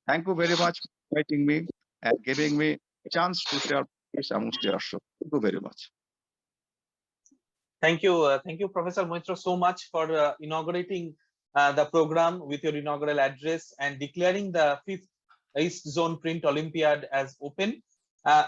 thank you very much for inviting me and giving me a chance to share this amongst your show. Thank you very much. Thank you, Professor Moitra, so much for inaugurating the program with your inaugural address and declaring the 5th East Zone Print Olympiad as open.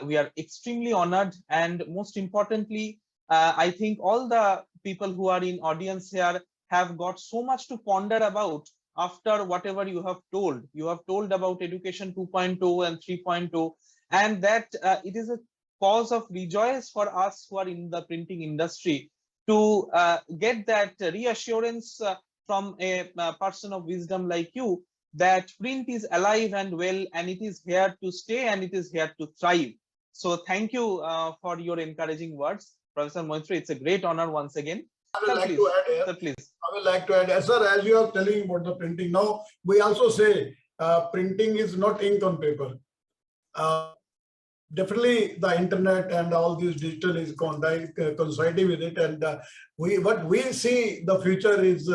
We are extremely honored, and most importantly, I think all the people who are in audience here have got so much to ponder about after whatever you have told. You have told about education 2.0 and 3.0, and that it is a cause of rejoice for us who are in the printing industry to get that reassurance from a person of wisdom like you, that print is alive and well, and it is here to stay, and it is here to thrive. So thank you for your encouraging words, Professor Moitra. It's a great honor once again. I would like to add here. Sir, please. I would like to add, sir, as you are telling about the printing, now we also say printing is not ink on paper. Definitely the internet and all these digital is coinciding with it, and what we see the future is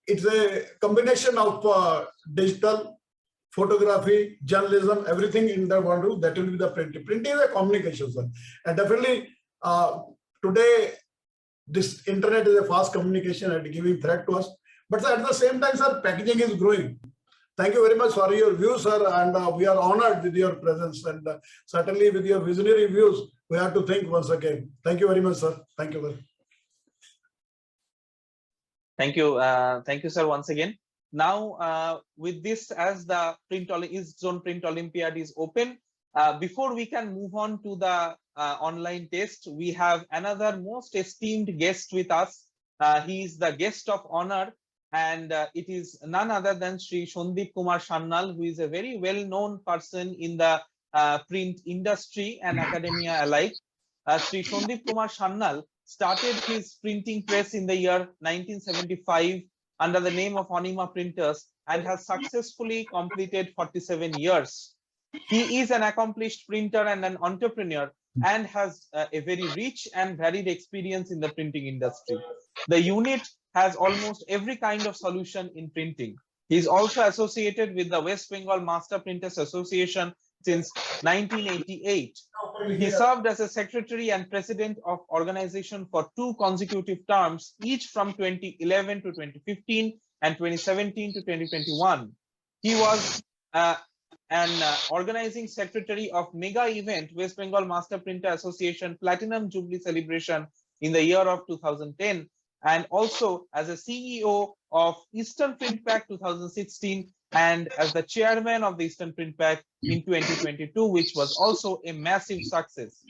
it's a combination of digital, photography, journalism, everything in the one room. That will be the printing. Printing is a communication, sir, and definitely today this internet is a fast communication and giving threat to us. But at the same time, sir, packaging is growing. Thank you very much for your views, sir, and we are honored with your presence, and certainly with your visionary views, we have to think once again. Thank you very much, sir. Thank you. Thank you, sir, once again. Now, with this as the East Zone Print Olympiad is open, before we can move on to the online test, we have another most esteemed guest with us. He is the guest of honor, and it is none other than Sri Sandip Kumar Sannal, who is a very well-known person in the print industry and academia alike. Sri Sandip Kumar Sannal started his printing press in the year 1975 under the name of Anima Printers and has successfully completed 47 years. He is an accomplished printer and an entrepreneur and has a very rich and varied experience in the printing industry. The unit has almost every kind of solution in printing. He is also associated with the West Bengal Master Printers Association since 1988. He served as a secretary and president of organization for 2 consecutive terms, each from 2011 to 2015 and 2017 to 2021. He was an organizing secretary of mega event West Bengal Master Printer Association Platinum Jubilee Celebration in the year of 2010, and also as a CEO of Eastern Print Pack 2016 and as the chairman of the Eastern Print Pack in 2022, which was also a massive success.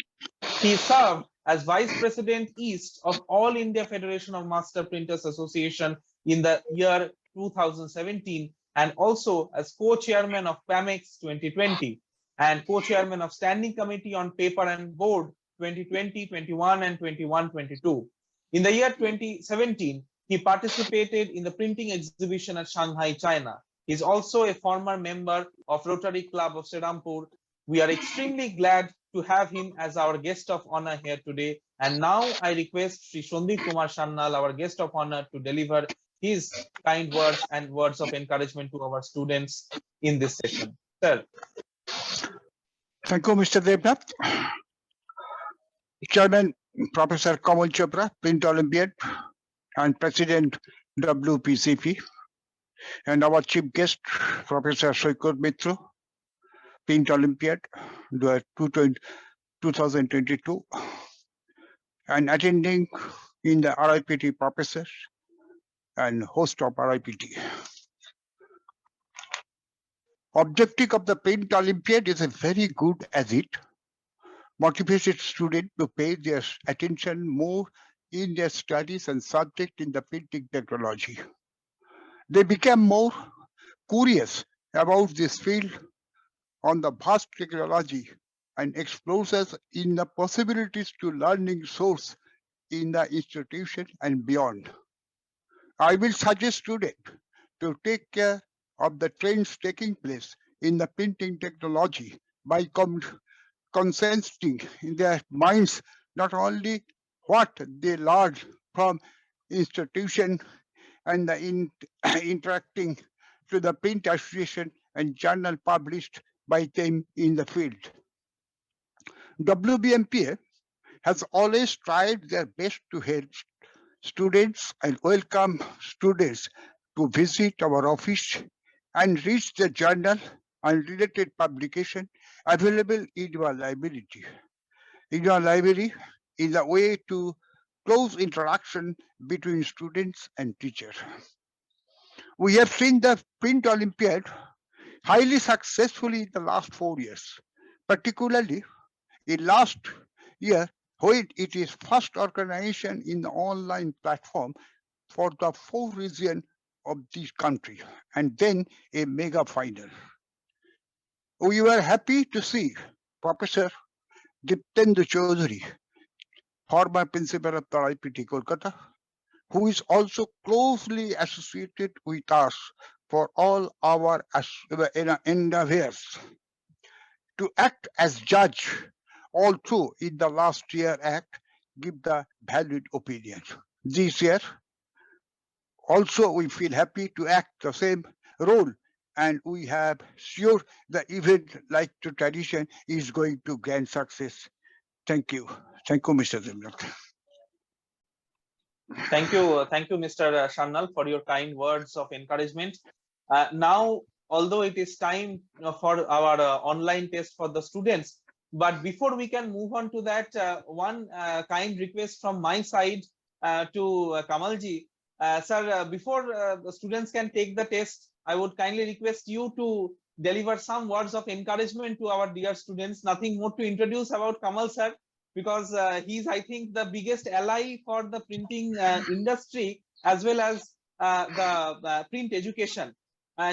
He served as Vice President East of All India Federation of Master Printers Association in the year 2017, and also as co-chairman of PAMEX 2020 and co-chairman of Standing Committee on Paper and Board 2020, 21 and 21-22. In the year 2017, he participated in the printing exhibition at Shanghai, China. He is also a former member of Rotary Club of Serampur. We are extremely glad to have him as our guest of honor here today. And now I request Sri Sandip Kumar Sannal, our guest of honor, to deliver his kind words and words of encouragement to our students in this session. Sir. Thank you, Mr. Devnath. Chairman, Professor Kamal Chopra, Print Olympiad, and President WPCP, and our chief guest, Professor Soikot Mitra, Print Olympiad 2022, and attending in the RIPT professors and host of RIPT. Objective of the Print Olympiad is a very good as it motivated students to pay their attention more in their studies and subject in the printing technology. They became more curious about this field on the vast technology and explores in the possibilities to learning source in the institution and beyond. I will suggest students to take care of the trends taking place in the printing technology by concentrating in their minds not only what they learned from institution and the interacting to the print association and journal published by them in the field. WBMPA has always tried their best to help students and welcome students to visit our office and read the journal and related publication available in your library. In your library is a way to close interaction between students and teachers. We have seen the Print Olympiad highly successfully in the last 4 years, particularly in last year when it is first organization in the online platform for the 4 regions of this country, and then a mega final. We were happy to see Professor Diptendra Chaudhary, former principal of the IPT Kolkata, who is also closely associated with us for all our endeavors, to act as judge all through in the last year act, give the valued opinion. This year, also we feel happy to act the same role, and we have sure the event like the tradition is going to gain success. Thank you. Thank you, Mr. Zimrak. Thank you, Mr. Sharnal, for your kind words of encouragement. Now, although it is time for our online test for the students, but before we can move on to that, one kind request from my side to Kamalji. Sir, before the students can take the test, I would kindly request you to deliver some words of encouragement to our dear students. Nothing more to introduce about Kamal sir, because he's, I think, the biggest ally for the printing industry as well as the print education.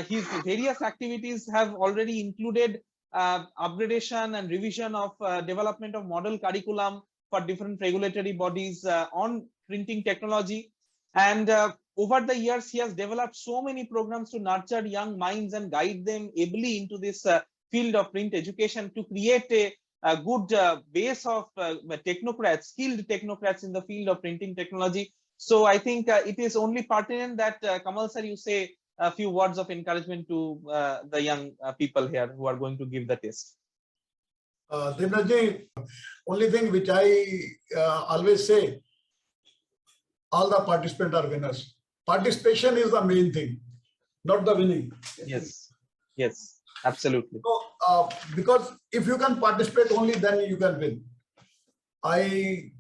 His various activities have already included upgradation and revision of development of model curriculum for different regulatory bodies on printing technology. And over the years, he has developed so many programs to nurture young minds and guide them ably into this field of print education to create a good base of technocrats, skilled technocrats in the field of printing technology. So I think it is only pertinent that Kamal sir, you say a few words of encouragement to the young people here who are going to give the test. Devnaji, only thing which I always say, all the participants are winners. Participation is the main thing, not the winning. Yes, yes, absolutely. So, because if you can participate only, then you can win. I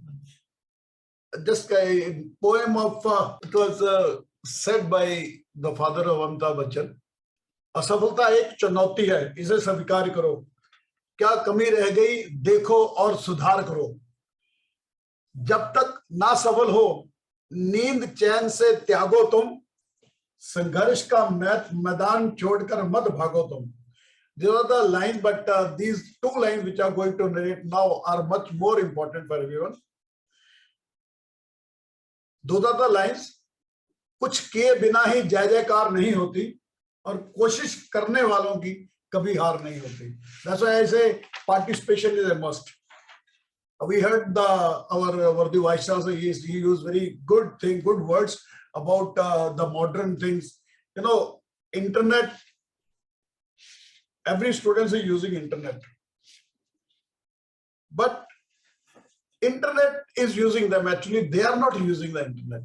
just a poem of it was said by the father of Amitabh Bachchan. असफलता एक चुनौती है, इसे स्वीकार करो, क्या कमी रह गई देखो और सुधार करो, जब तक ना सफल हो नींद चैन से त्यागो तुम, संघर्ष का मैदान छोड़कर मत भागो तुम. These are the lines, but these 2 lines which are going to narrate now are much more important for everyone. Those are the lines. कुछ किए बिना ही जय जयकार नहीं होती और कोशिश करने वालों की कभी हार नहीं होती. That's why I say participation is a must. We heard our Vice Chancellor, he used very good words about the modern things. You know, internet, every student is using internet. But internet is using them. Actually, they are not using the internet.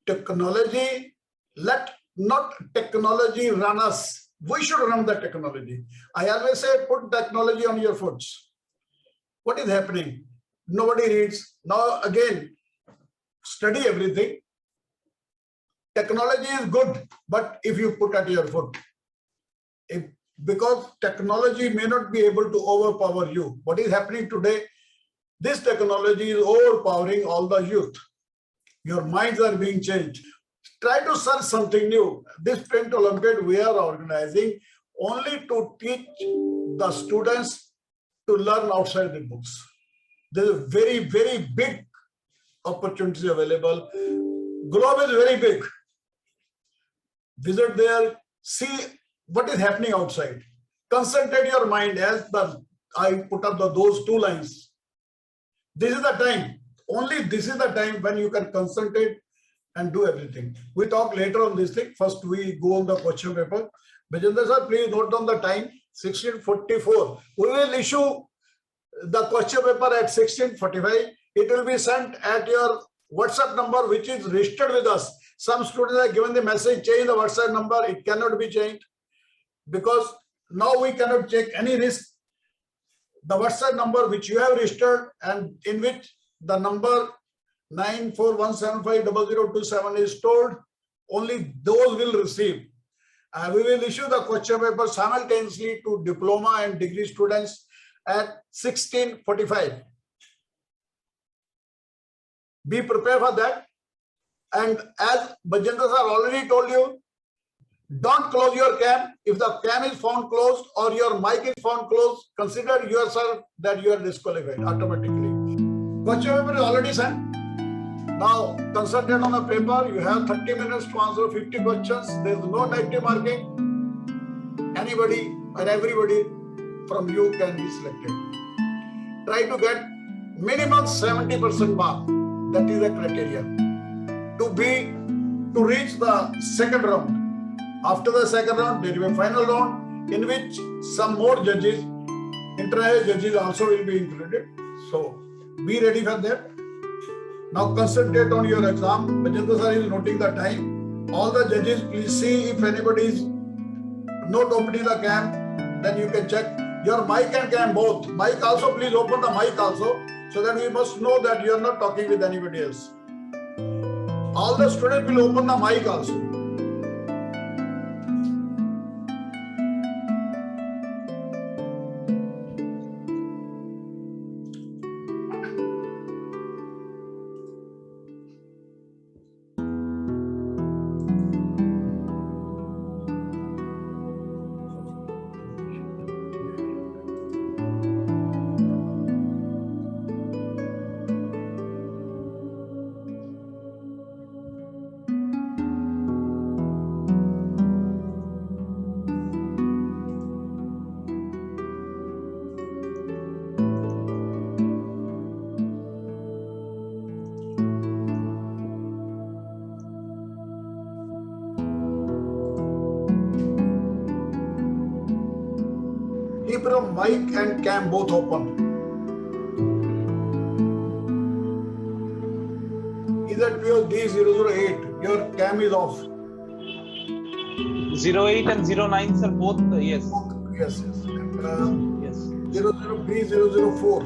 Technology, let not technology run us. We should run the technology. I always say, put technology on your foot. What is happening? Nobody reads. Now again, study everything. Technology is good, but if you put at your foot, because technology may not be able to overpower you. What is happening today? This technology is overpowering all the youth. Your minds are being changed. Try to search something new. This Print Olympiad we are organizing only to teach the students to learn outside the books. There is very, very big opportunities available. Globe is very big. Visit there, see what is happening outside. Concentrate your mind, as I put up those two lines. This is the time. Only this is the time when you can concentrate and do everything. We talk later on this thing. First, we go on the question paper. Bajendra sir, please note down the time, 16:44. We will issue the question paper at 16:45. It will be sent at your WhatsApp number, which is registered with us. Some students are given the message, change the WhatsApp number. It cannot be changed because now we cannot take any risk. The WhatsApp number which you have registered and in which the number 9417500027 is stored, only those will receive. We will issue the question paper simultaneously to diploma and degree students at 16:45. Be prepared for that. And as Bajendra sir already told you, don't close your cam. If the cam is found closed or your mic is found closed, consider yourself that you are disqualified automatically. Question paper is already sent. Now concentrate on the paper. You have 30 minutes to answer 50 questions. There is no negative marking. Anybody and everybody from you can be selected. Try to get minimum 70% mark. That is the criteria to reach the second round. After the second round, there will be a final round in which some more judges, international judges also will be included. So be ready for that. Now concentrate on your exam. Bajendra sir is noting the time. All the judges, please see if anybody is not opening the cam, then you can check your mic and cam both. Mic also, please open the mic also, so that we must know that you are not talking with anybody else. All the students will open the mic also. Keep your mic and cam both open. Is that your D008? Your cam is off. 08 and 09 are both yes. Yes, yes. And, Yes. 00B004.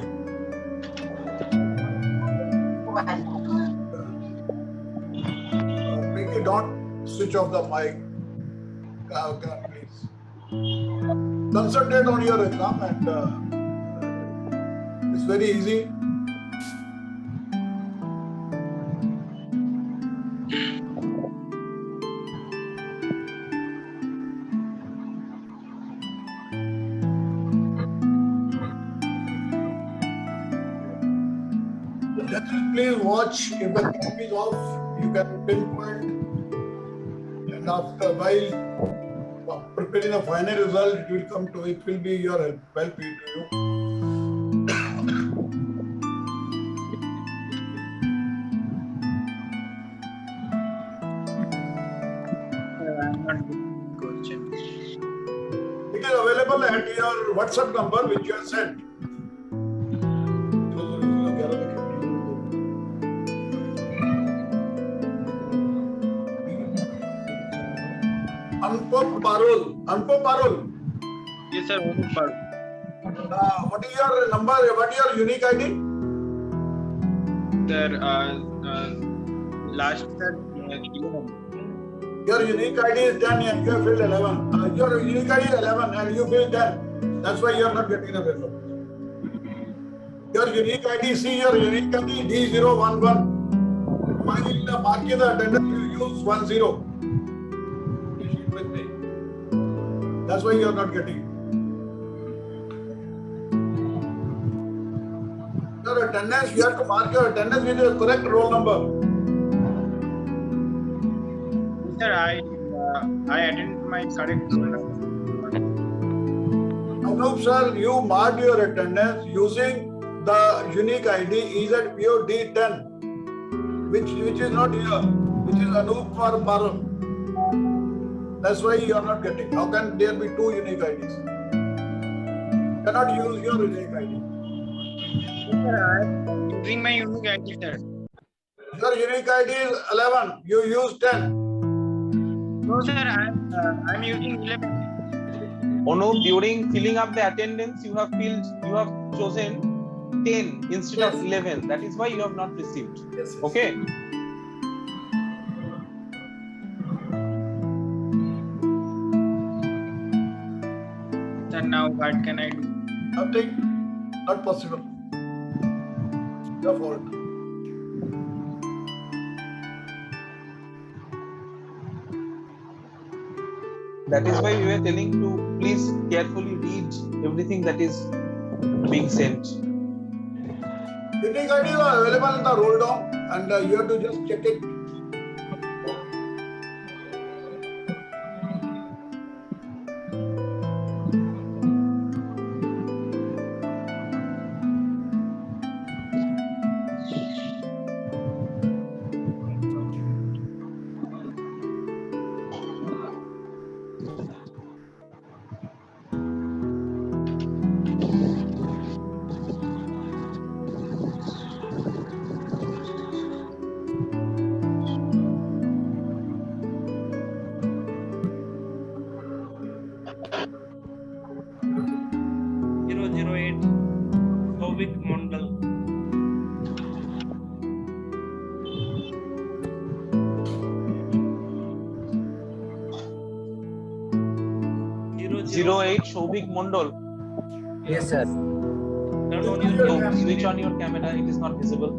Pinky, don't switch off the mic. Please. Concentrate on your exam and it's very easy. Please watch. If the cam is off, you can pinpoint, and after a while preparing the final result, it will come to, it will be your help to you. your WhatsApp number which you have sent. Anupam Parul. Yes, sir. What is your number? What is your unique ID? Sir, last sir, 11. Your unique ID is 10 and you have filled 11. Your unique ID is 11 and you filled 10. That's why you are not getting the paper. Your unique ID, see your unique ID D011. While marking the attendance, you use 10. With me. That's why you are not getting. Your attendance, you have to mark your attendance with the correct roll number. Sir, I attended my correct roll number. Anup sir, you marked your attendance using the unique ID is at POD10, which is not here, which is Anup or Parul. That's why you are not getting. How can there be two unique IDs? Cannot use your unique ID. Sir, I'm using my unique ID, sir. Your unique ID is 11. You use 10. No, sir, I'm using 11. Anup, during filling up the attendance, you have chosen 10 instead of 11. That is why you have not received. Yes. Okay. Sir, now what can I do? Nothing. Not possible. Your fault. That is why we were telling to please carefully read everything that is being sent. Unique IDs are available in the roll down and you have to just check it. Mondal. 08 Shobik Mondal. Yes, sir. Switch on your camera, it is not visible.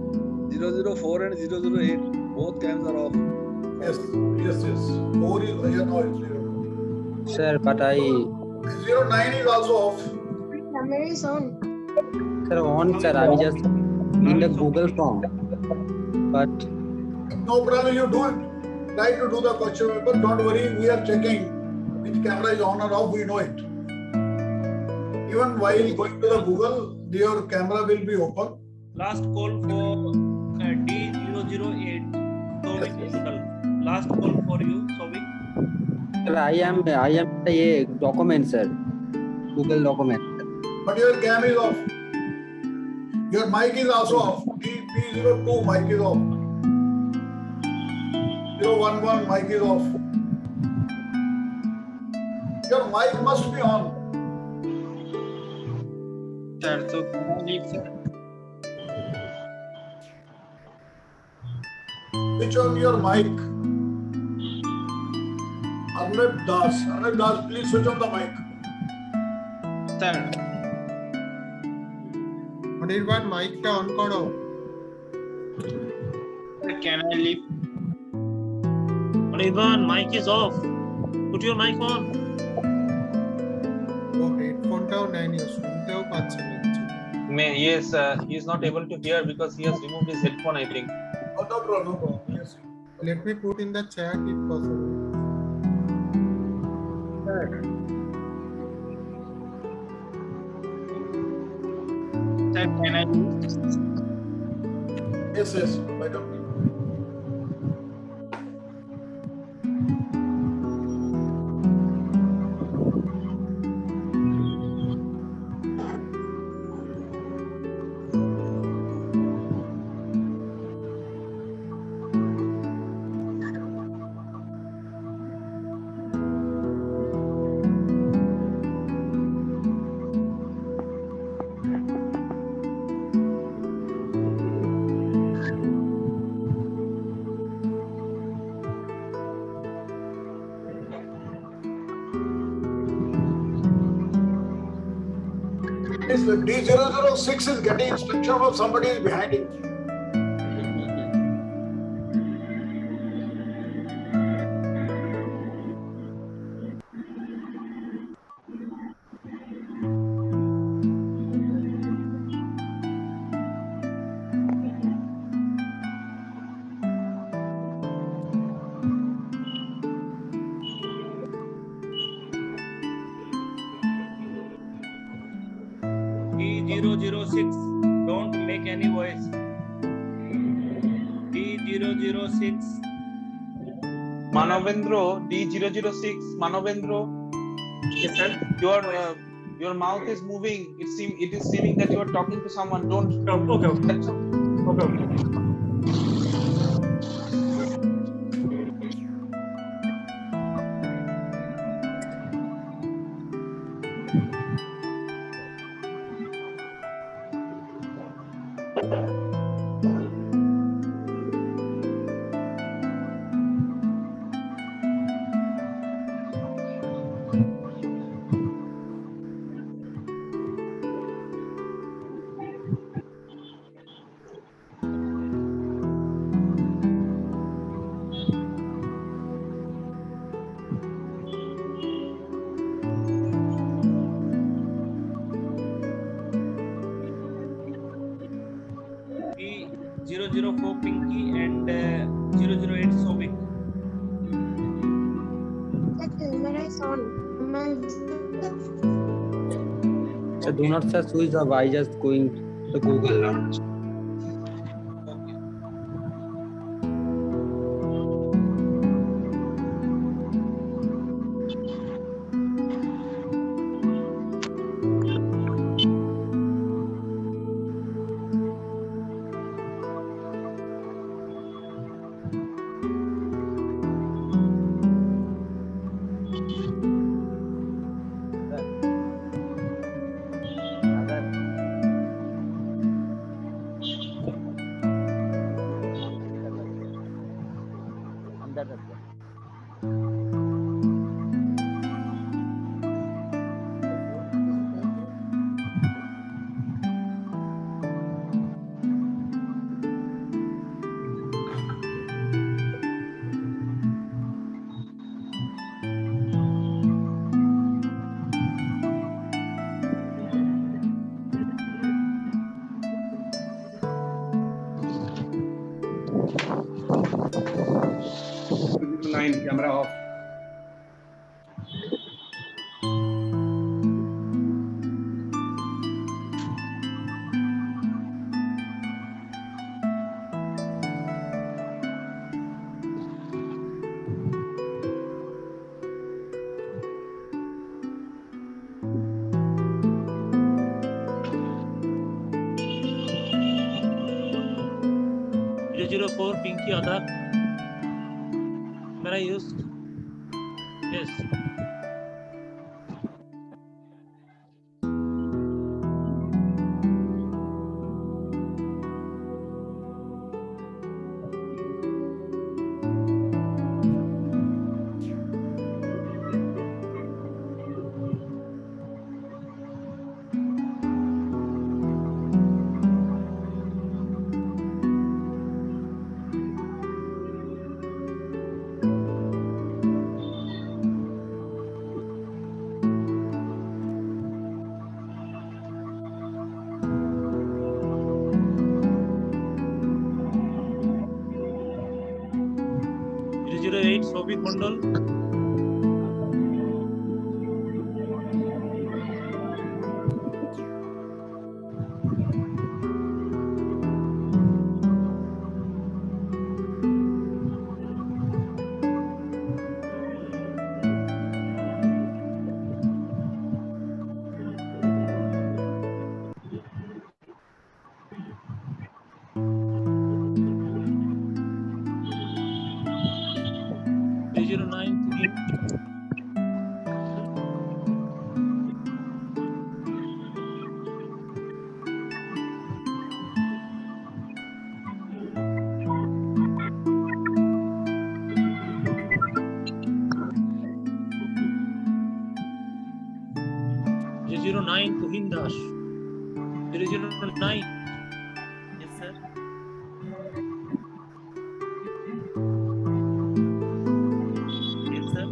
004 and 008, both cams are off. Yes. 4 is here now. It's 0. Sir, but 09 is also off. Camera is on. Sir, on, sir. I just in the Google form. But No problem, you do it. Try to do the question paper. Don't worry, we are checking which camera is on or off. We know it. Even while going to the Google, your camera will be open. Last call for D008. Sovik Mondal. Last call for you, Sovik. sir, I am a document, sir. Google document. But your cam is off. Your mic is also off. P02 mic is off. 011 mic is off. Your mic must be on. Sir, so can I leave, sir? Switch on your mic. Arnab Das, please switch on the mic. Sir. Anirban মাইকটা on করো। Sir, can I leave? Anirban, mic is off. Put your mic on. ও হেডফোনটাও নেয়নি, শুনতেও পাচ্ছে না কিছু। Yes, he is not able to hear because he has removed his headphone, I think. Oh, no problem. Yes. Let me put in the chat if possible. Sir. Sir, can I leave? Yes. Why don't we? This D006 is getting instruction from somebody is behind him. D006, don't make any voice. D006. Manovendro, D006, Manovendro. Yes, sir. Your mouth is moving. It is seeming that you are talking to someone. Don't. Okay. D004 Pinky and 008 Sovic. The camera is on. So do not say switch off. I just going to Google. Camera off. D004 Pinky Aadhaar. Camera used. Yes. D008 Sovic Mondal. D09 Tugin. 009 Tuhin Das. 009. Yes, sir. Yes, sir.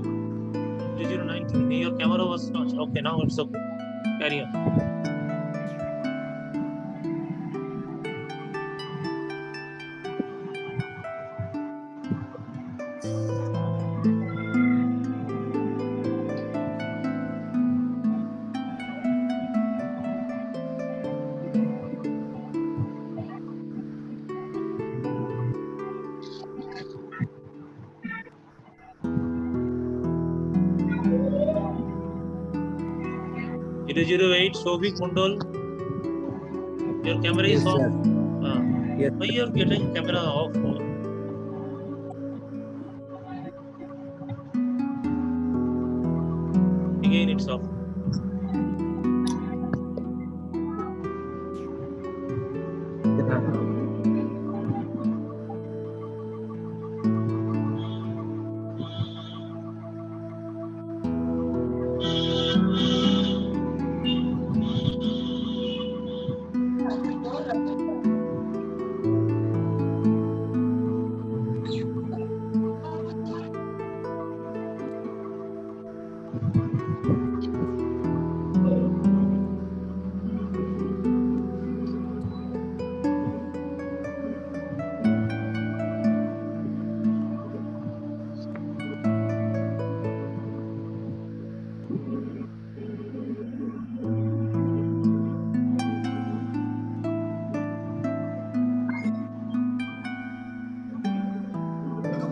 009 Tuhin. Your camera was not. Okay, now it's okay. Carry on. Zero 08 Sovik Mundal. Your camera is Yes, off. sir. Yes. Why you are getting camera off? Again, it's off.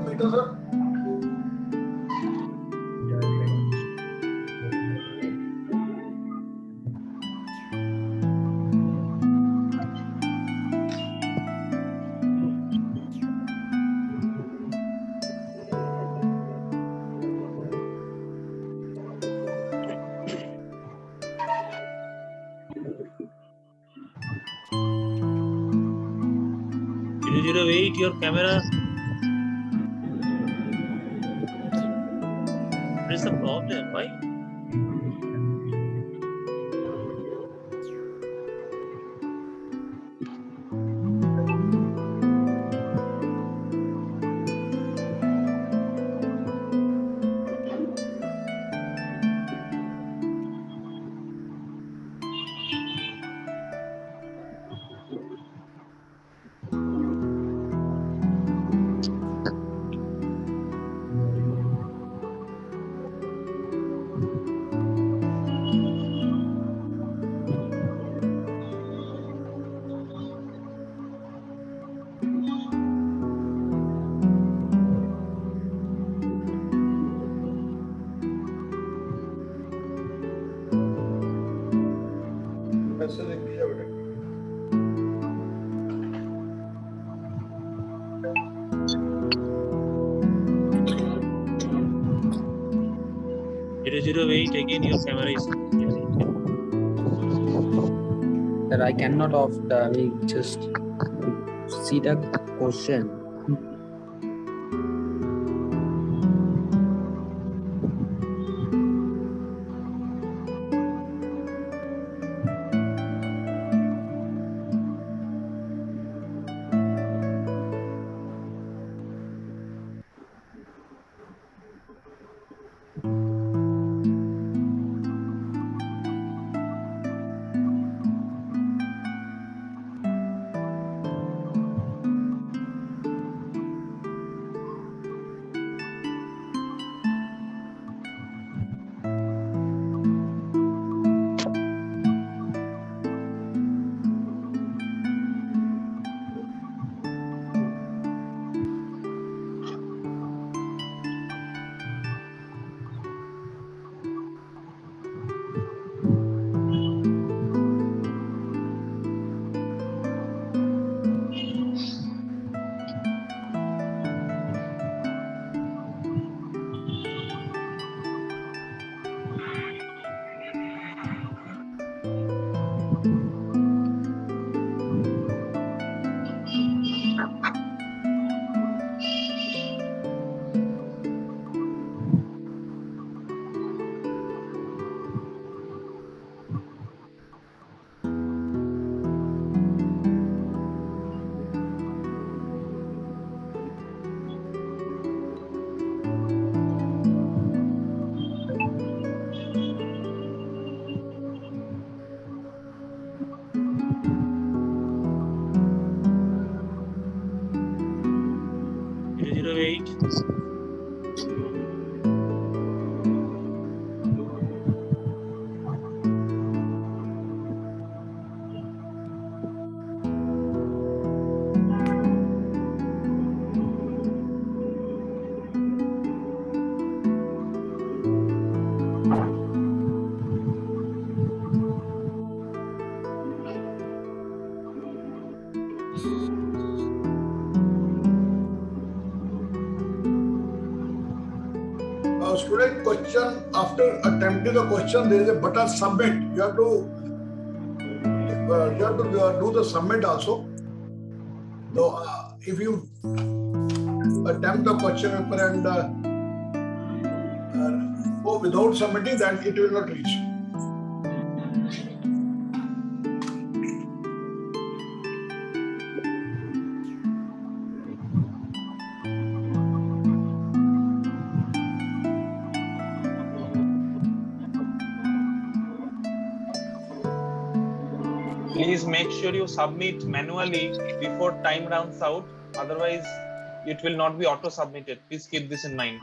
Peter, sir. 008, your camera. What is the problem? Why? Message किया बेटा. Zero 08, again your camera is. Sir, I cannot off the. I mean, just see the question. complete. Student question, after attempting the question, there is a button submit. You have to do the submit also. So if you attempt the question paper and go without submitting, then it will not reach. Please make sure you submit manually before time runs out. Otherwise, it will not be auto submitted. Please keep this in mind.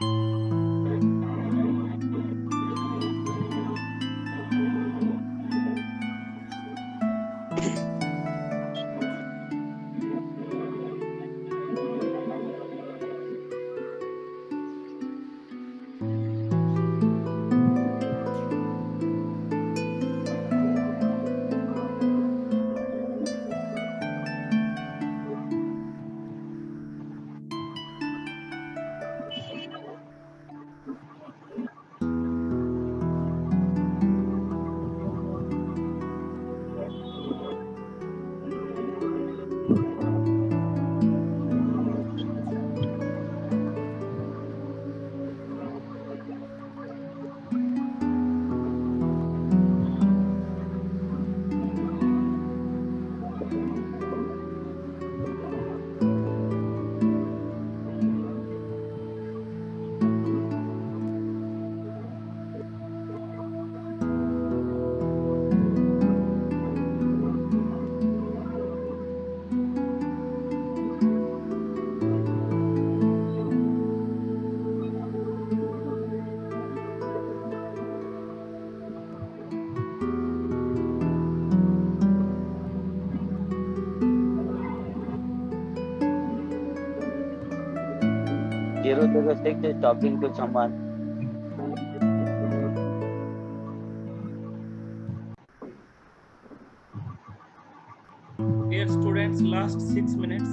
Zero to the 6 is talking to someone. Dear students, last 6 minutes.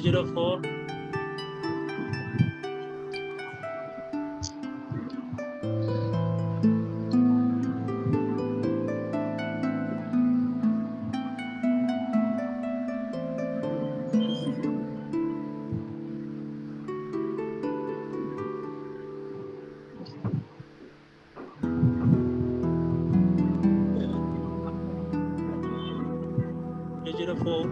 Zero 4. Zero 4.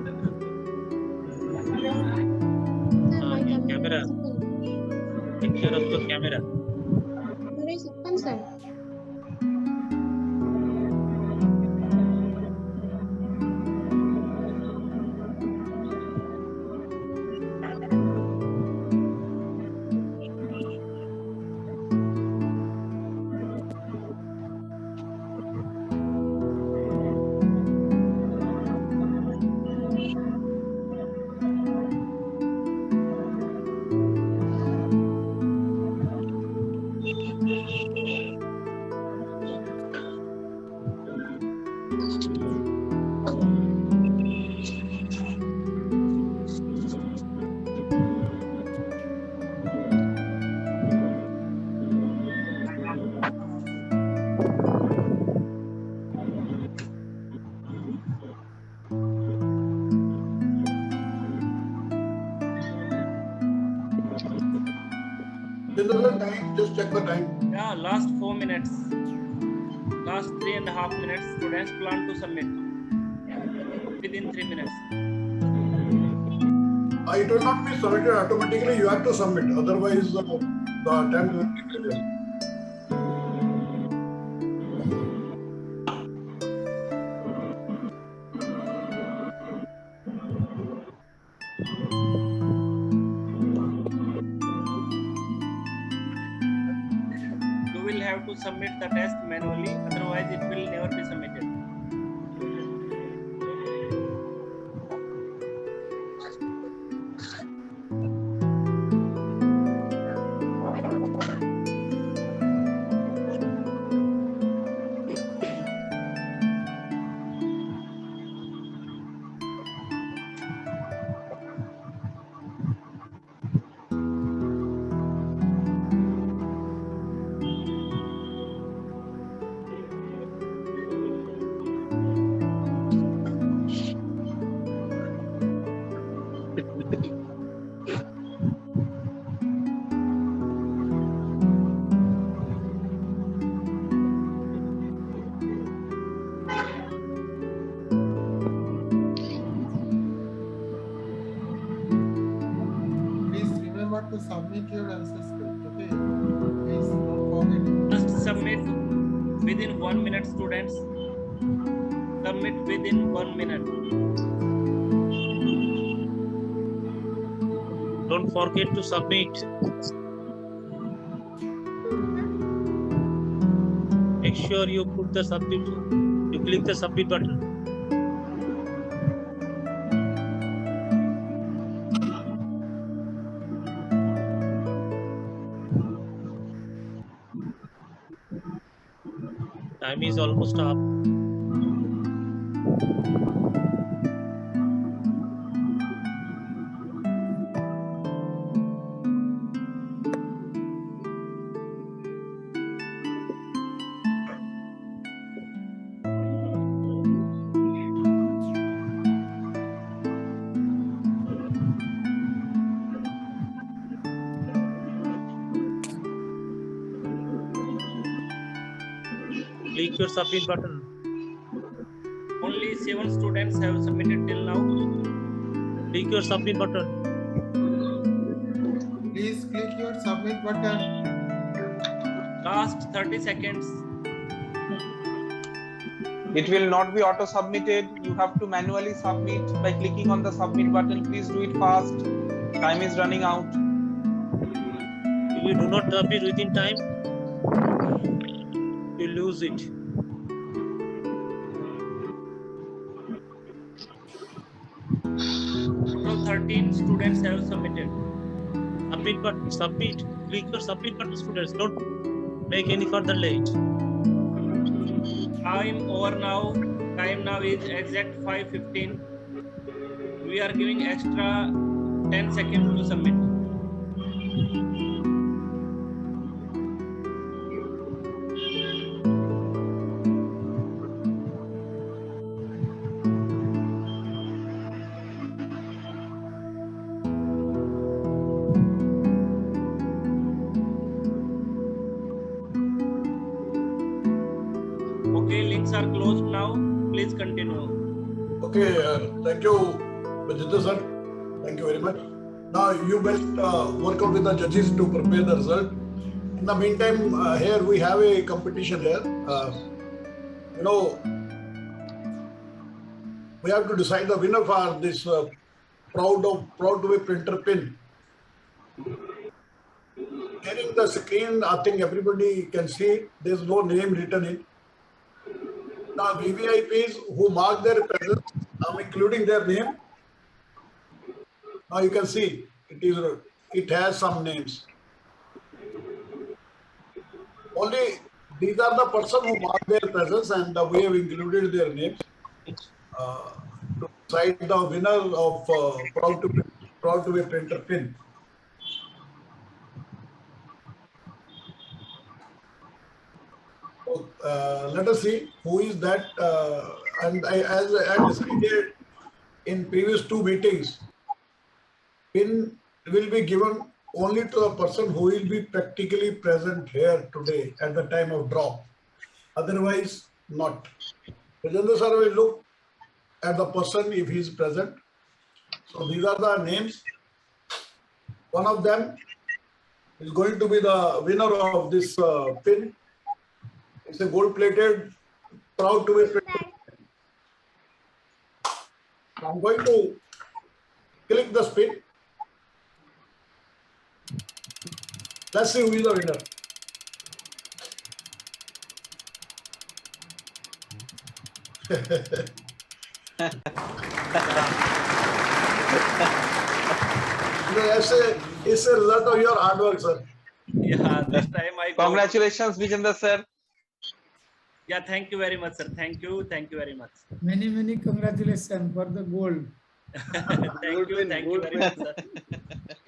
My Your camera camera. is open. Take care of your camera. Camera is open, sir. Time, just check the time. Yeah, last 4 minutes. Last 3.5 minutes. Students plan to submit within 3 minutes. It will not be submitted automatically. You have to submit. Otherwise, the time will be clear. You will have to submit the test manually, otherwise it will never be submitted. Please remember to submit your answer script. Okay. Please don't forget it. Just submit within 1 minute, students. Submit within 1 minute. Don't forget to submit. Make sure you put the submit. You click the submit button. Time is almost up. Click your submit button. Only 7 students have submitted till now. Click your submit button. Please click your submit button. Last 30 seconds. It will not be auto submitted. You have to manually submit by clicking on the submit button. Please do it fast. Time is running out. If you do not submit within time, you lose it. Total 13 students have submitted. Submit button. Submit. Click your submit button, students. Don't make any further late. Time over now. Time now is exact 5:15. We are giving extra 10 seconds to submit. Okay, links are closed now. Please continue. Okay, thank you, Vijitha sir. Thank you very much. Now you best work out with the judges to prepare the result. In the meantime, here we have a competition here. We have to decide the winner for this proud to be printer pin. Sharing the screen, I think everybody can see. There's no name written in. Now VVIPs who mark their presence, I'm including their name. Now you can see it has some names. Only these are the person who mark their presence, and we have included their names to decide the winner of proud to be printer pin. So, let us see who is that. And as I decided in previous 2 meetings, pin will be given only to the person who will be practically present here today at the time of drop. Otherwise, not. Vijendra sir will look at the person if he is present. So these are the names. One of them is going to be the winner of this pin. It's a gold-plated, proud to be printed. I'm going to click the spin. Let's see who is the winner. It's a result of your hard work, sir. Yeah, this time I got. Congratulations, Vijendra sir. Yeah, thank you very much, sir. Thank you very much. Many congratulations for the gold. Thank you very much, sir.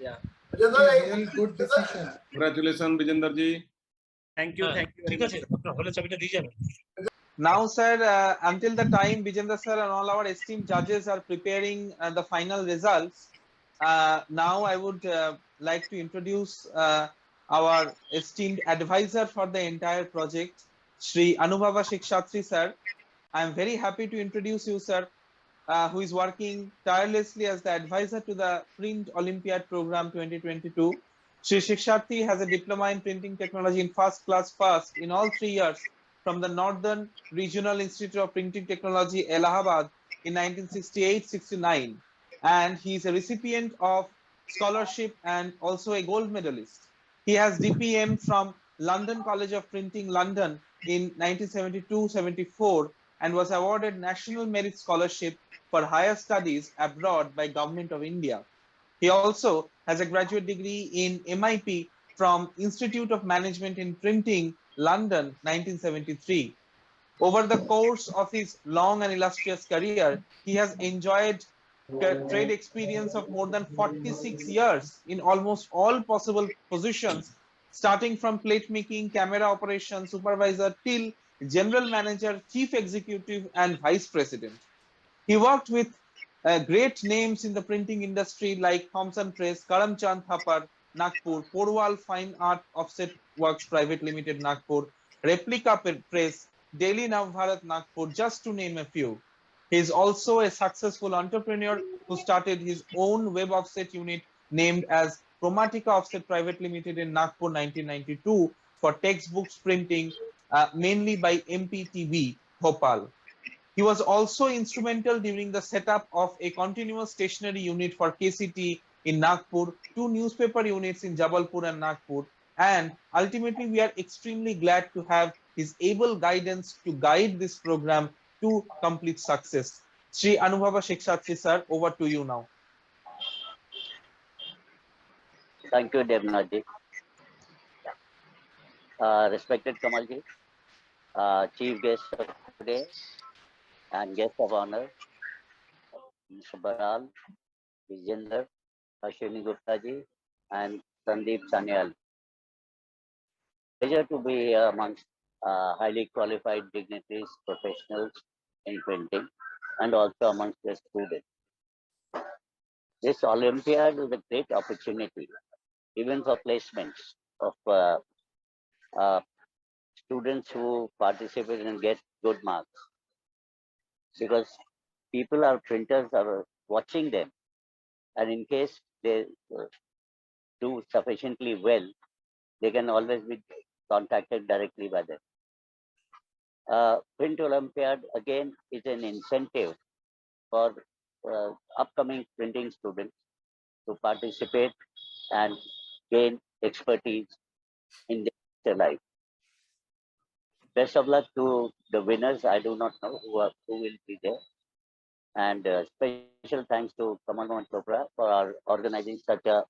Yeah. Real good decision. Congratulations, Vijender ji. Thank you very much. Now, sir, until the time Vijendra sir and all our esteemed judges are preparing the final results, now I would like to introduce our esteemed advisor for the entire project, Shri Anubhava Shikshatri sir. I am very happy to introduce you, sir, who is working tirelessly as the advisor to the Print Olympiad program 2022. Shri Shikshatri has a diploma in printing technology in first class in all 3 years from the Northern Regional Institute of Printing Technology, Allahabad in 1968-69. And he is a recipient of scholarship and also a gold medalist. He has DPM from London College of Printing, London in 1972-74 and was awarded National Merit Scholarship for higher studies abroad by Government of India. He also has a graduate degree in MIP from Institute of Management in Printing, London, 1973. Over the course of his long and illustrious career, he has enjoyed trade experience of more than 46 years in almost all possible positions, starting from plate making, camera operation, supervisor till general manager, chief executive, and vice president. He worked with great names in the printing industry like Thomson Press, Karamchand Thapar, Nagpur, Porwal Fine Art Offset Works Private Limited, Nagpur, Replica Press, Daily Navbharat, Nagpur, just to name a few. He is also a successful entrepreneur who started his own web offset unit named as Chromatica Offset Private Limited in Nagpur 1992 for textbooks printing, mainly by MPTV, Bhopal. He was also instrumental during the setup of a continuous stationery unit for KCT in Nagpur, 2 newspaper units in Jabalpur and Nagpur, and ultimately we are extremely glad to have his able guidance to guide this program to complete success. Shri Anubhava Shikshatri sir, over to you now. Thank you, Devnaji. Respected Kamalji, chief guest of today and guest of honor, Mr. Baral, Vijender, Ashwini Gupta ji, and Sandeep Sanyal. Pleasure to be amongst highly qualified dignitaries, professionals in printing, and also amongst the students. This Olympiad is a great opportunity, even for placements of students who participate and get good marks. Because people are printers are watching them, and in case they do sufficiently well, they can always be contacted directly by them. Print Olympiad again is an incentive for upcoming printing students to participate and gain expertise in their life. Best of luck to the winners. I do not know who will be there. And special thanks to Kamal Chopra for organizing such a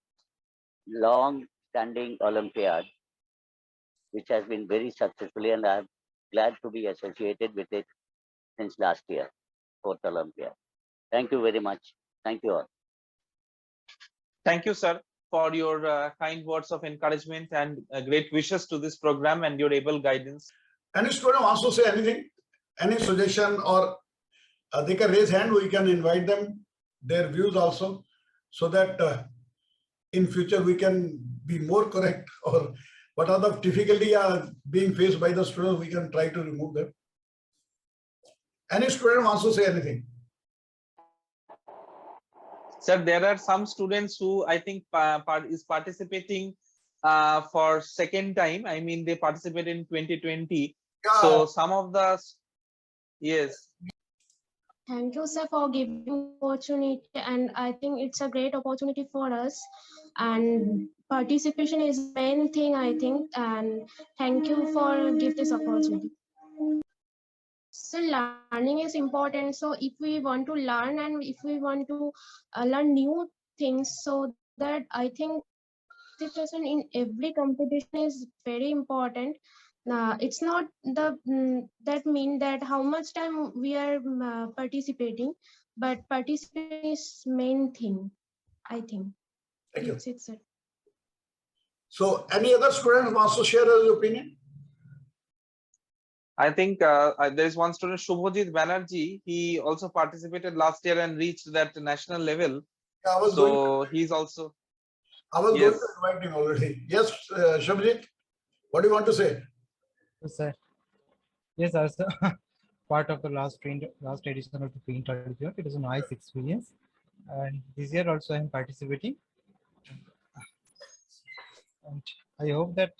long-standing Olympiad, which has been very successfully, and I'm glad to be associated with it since last year, 4th Olympiad. Thank you very much. Thank you all. Thank you, sir, for your kind words of encouragement and great wishes to this program and your able guidance. Any student wants to say anything, any suggestion, or they can raise hand, we can invite them, their views also, so that in future we can be more correct, or what are the difficulty are being faced by the students, we can try to remove them. Any student wants to say anything? Sir, there are some students who I think is participating for second time. I mean, they participated in 2020. Yeah. So some of the, yes. Thank you, sir, for giving opportunity, and I think it's a great opportunity for us. And participation is main thing, I think. And thank you for give this opportunity. So learning is important. So if we want to learn and if we want to learn new things, so that I think participation in every competition is very important. It's not the that mean that how much time we are participating, but participation is main thing, I think. Thank you. That's it, sir. So any other student wants to share his opinion? I think there is one student, Shubhajit Banerjee. He also participated last year and reached that national level. Yeah, so he's also. I was Yes. going to invite him already. Yes, Shubhajit, what do you want to say? Yes, sir. Yes, also part of the last edition of the Print Olympiad. It is a nice experience, and this year also I am participating, and I hope that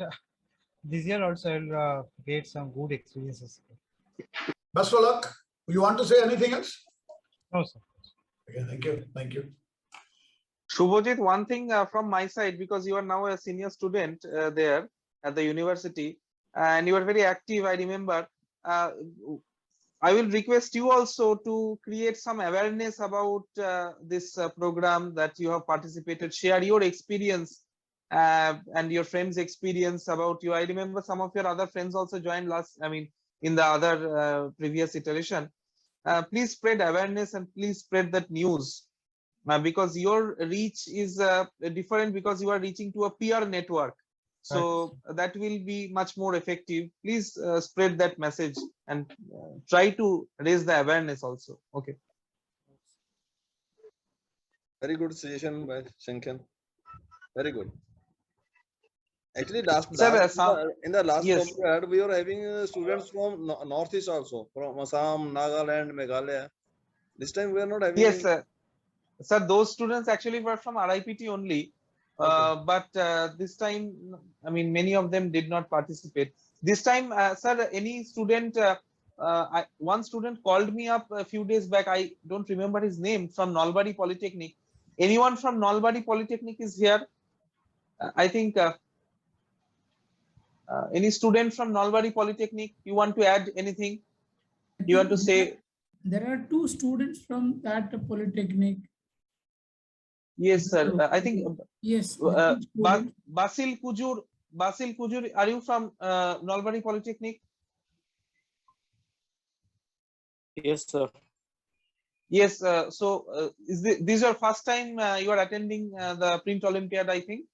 this year also I'll get some good experiences. Best of luck. You want to say anything else? No, sir. Okay, thank you. Thank you. Shubhajit, one thing from my side, because you are now a senior student there at the university, and you are very active, I remember. I will request you also to create some awareness about this program that you have participated. Share your experience and your friends' experience about you. I remember some of your other friends also joined in the other previous iteration. Please spread awareness and please spread that news. Because your reach is different, because you are reaching to a peer network. So that will be much more effective. Please spread that message and try to raise the awareness also. Okay. Very good suggestion by Shankan. Very good. Actually, in the last yes. Olympiad, we were having students from Northeast also, from Assam, Nagaland, Meghalaya. This time we are not having. Yes, sir. Sir, those students actually were from RIPT only. But this time, I mean, many of them did not participate. This time, sir, any student, one student called me up a few days back. I don't remember his name, from Nalbari Polytechnic. Anyone from Nalbari Polytechnic is here? I think any student from Nalbari Polytechnic, you want to add anything? You want to say? There are 2 students from that polytechnic. Yes, sir. I think yes. Basil Kujur, are you from Nalbari Polytechnic? Yes, sir. Yes. So is this your first time you are attending the Print Olympiad, I think?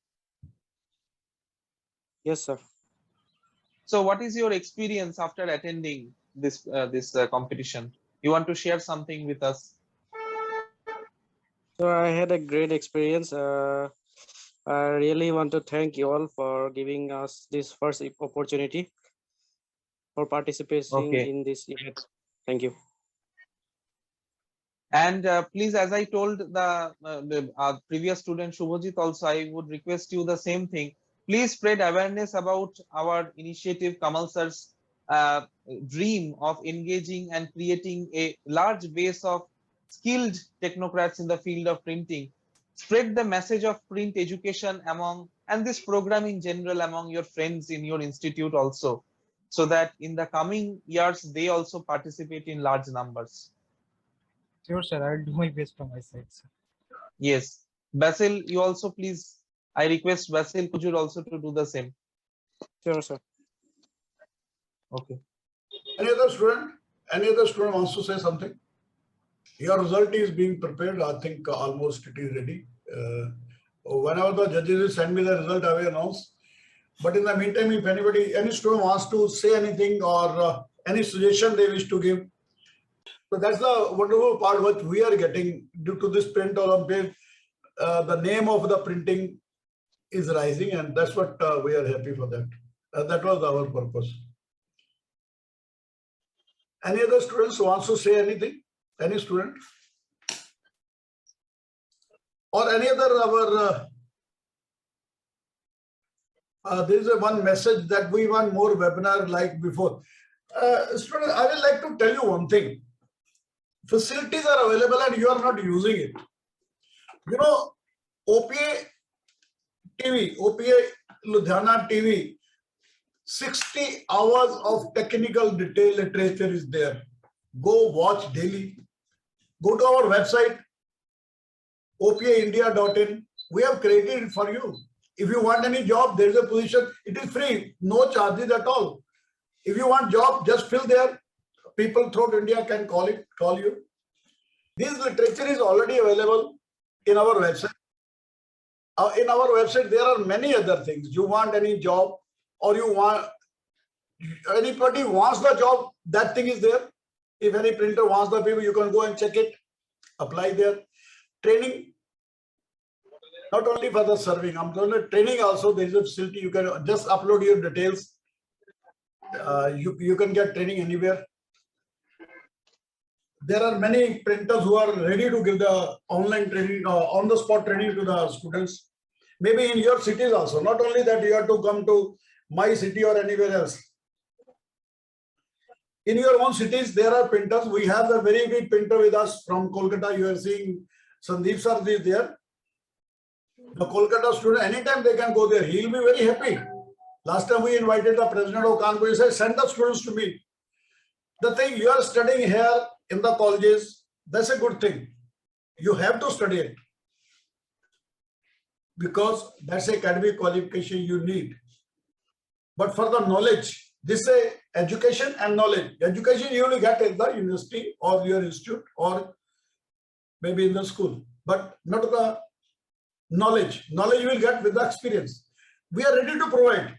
Yes, sir. So what is your experience after attending this competition? You want to share something with us? So I had a great experience. I really want to thank you all for giving us this first opportunity for participating in this event. Thank you. And please, as I told the previous student Shubhajit also, I would request you the same thing. Please spread awareness about our initiative, Kamal sir's dream of engaging and creating a large base of skilled technocrats in the field of printing. Spread the message of print education among, and this program in general, among your friends in your institute also, so that in the coming years, they also participate in large numbers. Sure, sir. I'll do my best from my side, sir. Yes. Basil, you also please, I request Basil Kujur also to do the same. Sure, sir. Okay. Any other student? Any other student wants to say something? Your result is being prepared. I think almost it is ready. Whenever the judges will send me the result, I will announce. But in the meantime, if any student wants to say anything or any suggestion they wish to give, so that's the wonderful part which we are getting due to this Print Olympiad. The name of the printing is rising, and that's what we are happy for that. That was our purpose. Any other students wants to say anything? Any student? Or any other there is one message that we want more webinar like before. Students, I would like to tell you one thing. Facilities are available and you are not using it. You know, OPA TV, OPA Ludhiana TV, 60 hours of technical detail literature is there. Go watch daily. Go to our website, opaindia.in. We have created it for you. If you want any job, there is a position. It is free, no charges at all. If you want job, just fill there. People throughout India can call you. This literature is already available in our website. In our website, there are many other things. You want any job, or you want anybody wants the job, that thing is there. If any printer wants the paper, you can go and check it, apply there. Training, not only for the serving, I'm going to training also. There is a facility, you can just upload your details. You can get training anywhere. There are many printers who are ready to give the online training, on the spot training to the students. Maybe in your cities also, not only that you have to come to my city or anywhere else. In your own cities, there are printers. We have a very big printer with us from Kolkata. You are seeing Sandeep sir is there. The Kolkata student, anytime they can go there, he'll be very happy. Last time we invited the president of Kanpur, he said, send the students to me. The thing you are studying here in the colleges, that's a good thing. You have to study it, because that's academic qualification you need. But for the knowledge, this is education and knowledge. Education you will get in the university or your institute or maybe in the school, but not the knowledge. Knowledge you will get with the experience. We are ready to provide.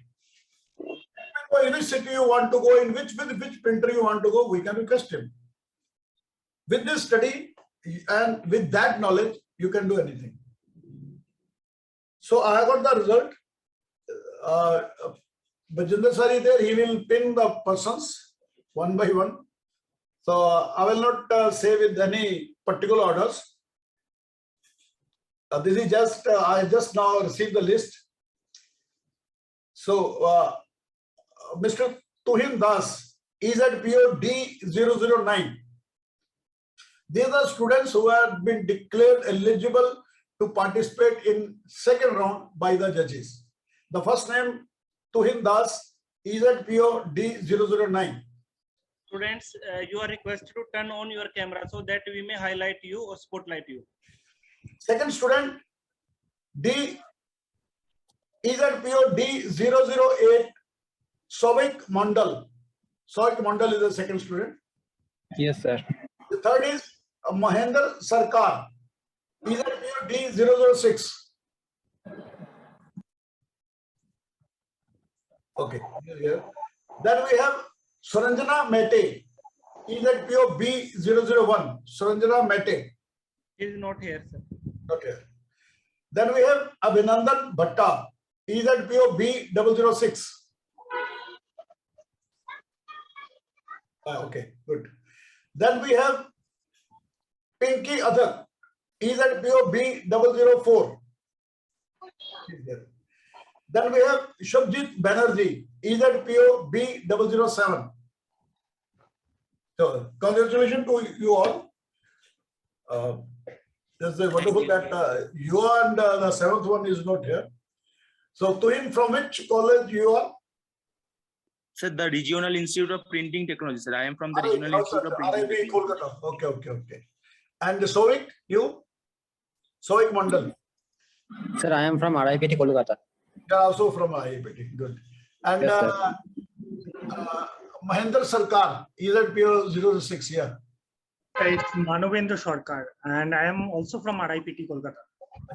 In which city you want to go, with which printer you want to go, we can request him. With this study and with that knowledge, you can do anything. So I got the result. Bajinder sir is there. He will pin the persons one by one. So I will not say with any particular orders. This is just, I just now received the list. So Mr. Tuhin Das is at PO D009. These are students who have been declared eligible to participate in second round by the judges. The first name, Tuhin Das, is at PO D009. Students, you are requested to turn on your camera so that we may highlight you or spotlight you. Second student, D is at PO D008, Souvik Mandal. Souvik Mandal is the second student. Yes, sir. The third is Mahendra Sarkar. Is at PO D006. Okay. Here. Then we have Suranjana Mehte. Is at PO B001. Suranjana Mehte. He is not here, sir. Okay. Then we have Abhinandan Bhatta. He is at PO B006. Okay, good. Then we have Pinky Adhak. He is at PO B004. Then we have Shubhjit Banerjee. He is at PO B007. So, congratulations to you all. It's wonderful that you and the seventh one is not here. So, Tuhin, from which college you are? Sir, the Regional Institute of Printing Technology. Sir, I am from the Regional Institute of Printing Technology. Kolkata. Okay. And Souvik, you? Souvik Mandal. Sir, I am from RIPT Kolkata. You are also from RIPT. Good. And Yes, Mahendra Sarkar is at PO 06. Yeah. It's Manavendra Sarkar, and I am also from RIPT Kolkata.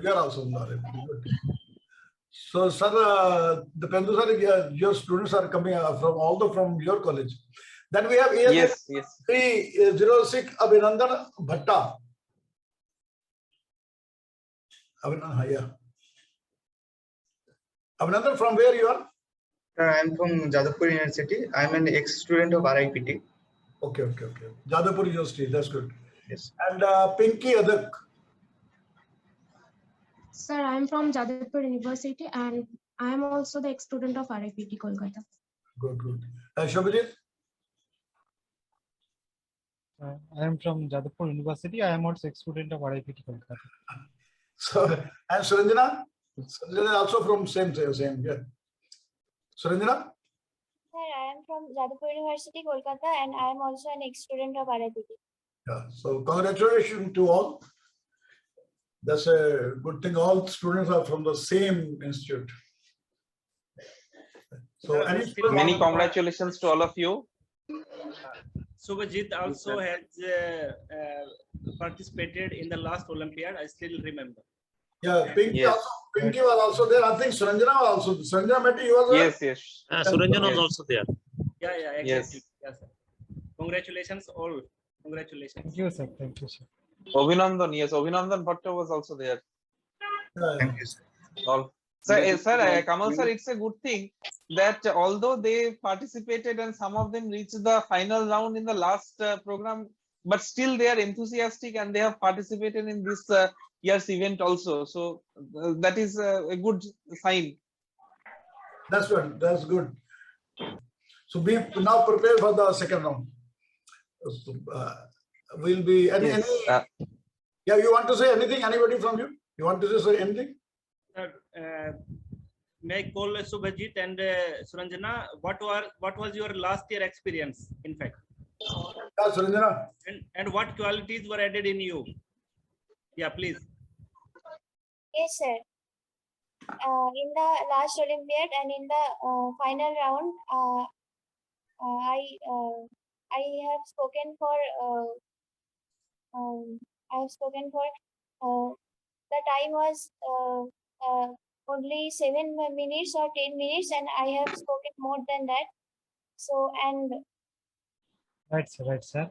You are also from RIPT. Good. So, sir, the Pendu sir, your students are coming from your college. Then we have yes. 306 Abhinandan Bhatta. Yeah. Abhinandan, from where you are? I'm from Jadavpur University. I'm an ex-student of RIPT. Okay. Jadavpur University, that's good. Yes. And Pinky Adak. Sir, I'm from Jadavpur University and I am also the ex-student of RIPT Kolkata. Good. Shobhajit? I am from Jadavpur University. I am also ex-student of RIPT Kolkata. So, and Suranjana? Suranjana is also from same, yeah. Suranjana? Sir, I am from Jadavpur University, Kolkata, and I am also an ex-student of RIPT. Yeah, so congratulations to all. That's a good thing. All students are from the same institute. So, many congratulations to all of you. Subhajit also has participated in the last Olympiad. I still remember. Yeah, Pinky was also there. I think Suranjana was also. Suranjana Mehta, you was there? Yes. Suranjana was also there. Yeah, exactly. Yes, sir. Congratulations all. Congratulations. Thank you, sir. Abhinandan, yes, Abhinandan Bhatta was also there. Thank you, sir. All. Sir, Kamal sir, it's a good thing that although they participated and some of them reached the final round in the last program, but still they are enthusiastic and they have participated in this year's event also. So that is a good sign. That's good. So we now prepare for the second round. We'll be any yeah, you want to say anything? Anybody from you? You want to say anything? May I call Subhajit and Suranjana? What was your last year experience? In fact, yeah, Suranjana. And what qualities were added in you? Yeah, please. Yes, sir. In the last Olympiad and in the final round, I have spoken for. The time was only 7 minutes or 10 minutes, and I have spoken more than that. So and. Right, sir.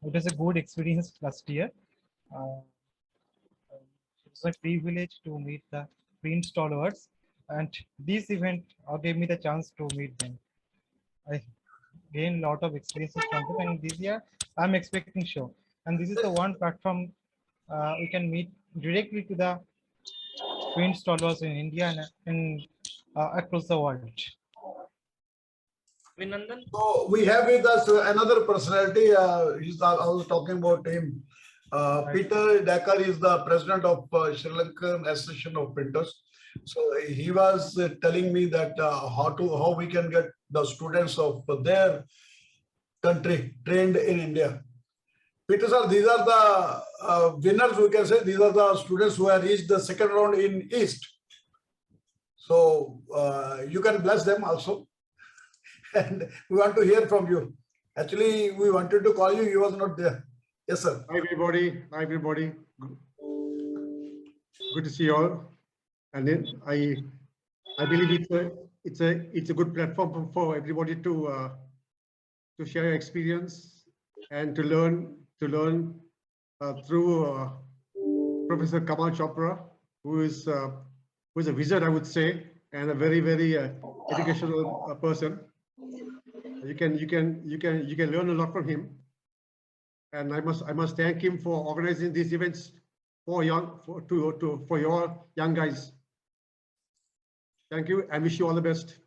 It was a good experience last year. It was a privilege to meet the print stalwarts, and this event gave me the chance to meet them. I gained a lot of experiences from them, and this year I'm expecting show. And this is the one platform we can meet directly to the print stalwarts in India and across the world. So we have with us another personality. I was talking about him. Peter Dakar is the president of Sri Lankan Association of Printers. So he was telling me that how we can get the students of their country trained in India. Peter sir, these are the winners, we can say. These are the students who have reached the second round in East. So you can bless them also. And we want to hear from you. Actually, we wanted to call you. You was not there. Yes, sir. Hi, everybody. Good to see you all. And then I believe it's a good platform for everybody to share your experience and to learn through Professor Kamal Chopra, who is a wizard, I would say, and a very educational person. You can learn a lot from him, and I must thank him for organizing these events for your young guys. Thank you, and wish you all the best.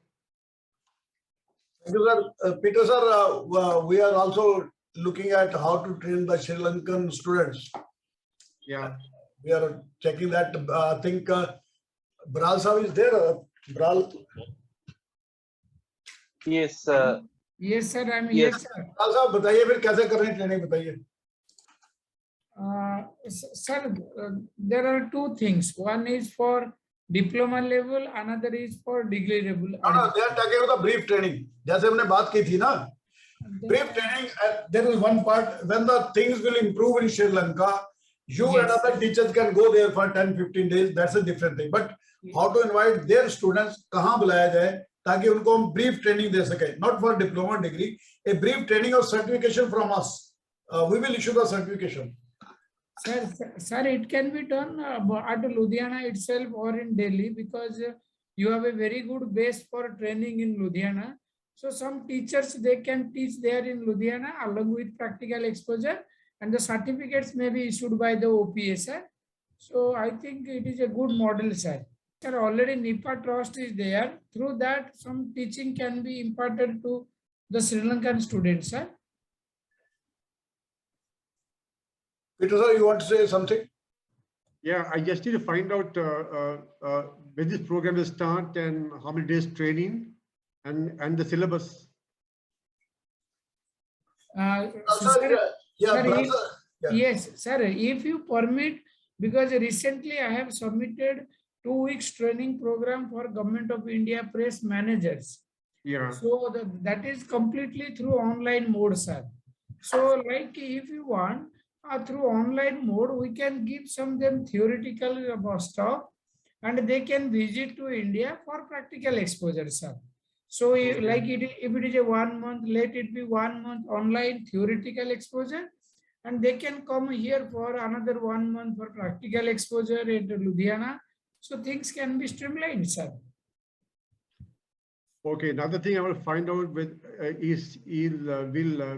Thank you, sir. Peter sir, we are also looking at how to train the Sri Lankan students. Yeah, we are checking that. I think Bral Saab is there. Bral. Yes. Yes, sir. I'm here, sir. Bral Saab, बताइए फिर कैसे कर रहे हैं training बताइए. Sir, there are two things. One is for diploma level, another is for degree level. No, they are talking about the brief training. जैसे हमने बात की थी ना. Brief training. There is one part when the things will improve in Sri Lanka. You and other teachers can go there for 10-15 days. That's a different thing. But how to invite their students? कहाँ बुलाया जाए ताकि उनको हम brief training दे सके. Not for diploma degree. A brief training or certification from us. We will issue the certification. Sir, it can be done at Ludhiana itself or in Delhi, because You have a very good base for training in Ludhiana. So some teachers, they can teach there in Ludhiana along with practical exposure, and the certificates may be issued by the OPS, sir. So I think it is a good model, sir. Sir, already NIPA trust is there. Through that, some teaching can be imparted to the Sri Lankan students, sir. Peter, sir, you want to say something? Yeah, I just need to find out when this program will start and how many days training and the syllabus. Yes, sir. If you permit, because recently I have submitted 2 weeks training program for Government of India press managers. Yeah. So that is completely through online mode, sir. So like if you want through online mode, we can give some them theoretical about stuff, and they can visit to India for practical exposure, sir. So like if it is a 1 month, let it be 1 month online theoretical exposure, and they can come here for another 1 month for practical exposure at Ludhiana. So things can be streamlined, sir. Okay, another thing I will find out with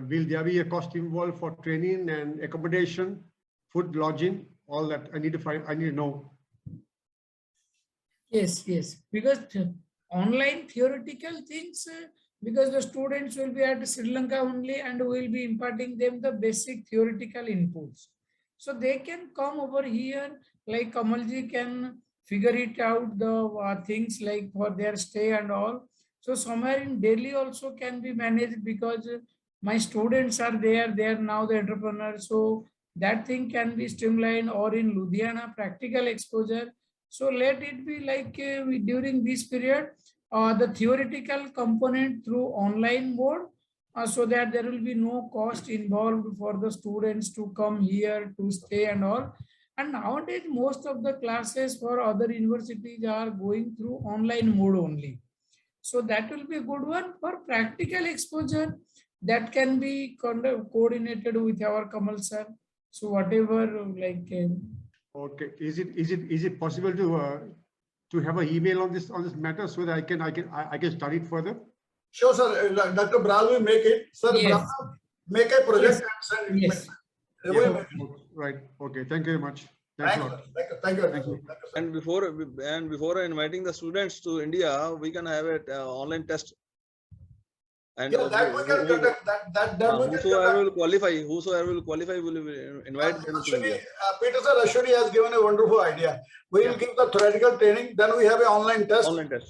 will there be a cost involved for training and accommodation, food, lodging, all that I need to know. Yes, because online theoretical things, because the students will be at Sri Lanka only and will be imparting them the basic theoretical inputs. So they can come over here, like Kamalji can figure it out, the things like for their stay and all. So somewhere in Delhi also can be managed, because my students are there, they are now the entrepreneurs. So that thing can be streamlined, or in Ludhiana practical exposure. So let it be like during this period, the theoretical component through online mode, so that there will be no cost involved for the students to come here to stay and all. And nowadays, most of the classes for other universities are going through online mode only. So that will be a good one for practical exposure. That can be coordinated with our Kamal sir. So whatever like. Okay, is it possible to have an email on this matter so that I can study it further? Sure, sir. Dr. Bral will make it. Sir, Yes. Bral, make a project and send it. Yes. Yes. Right. Okay. Thank you very much. Thanks a lot. Thank you. And before inviting the students to India, we can have an online test. And yeah, that we can conduct. That whosoever will qualify, will invite them to India. Peter sir, Ashwini has given a wonderful idea. We will give the theoretical training, then we have an online test. The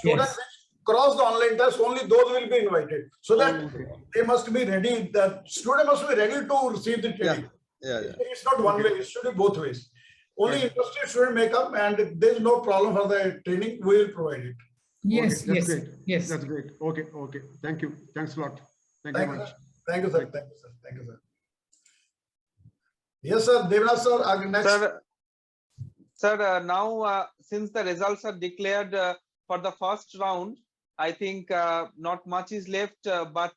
students cross the online test, only those will be invited. So that they must be ready. The student must be ready to receive the training. Yeah. It's not one way, it should be both ways. Only interested student may come, and there is no problem for the training, we will provide it. Yes, okay, that's great. Yes. That's great. Okay. Thank you. Thanks a lot. Thank you very much. Thank you, sir. Thank you, sir. Yes, sir. Devnath sir, our next. Sir, now since the results are declared for the first round, I think not much is left, but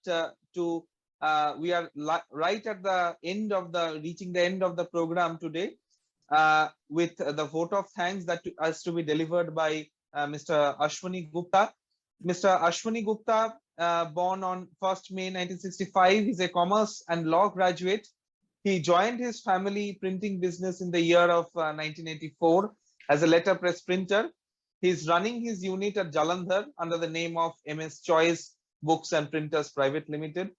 we are right at the end of reaching the end of the program today, with the vote of thanks that has to be delivered by Mr. Ashwini Gupta. Mr. Ashwini Gupta, born on 1st May 1965, is a commerce and law graduate. He joined his family printing business in the year of 1984 as a letterpress printer. He's running his unit at Jalandhar under the name of MS Choice Books and Printers Private Limited.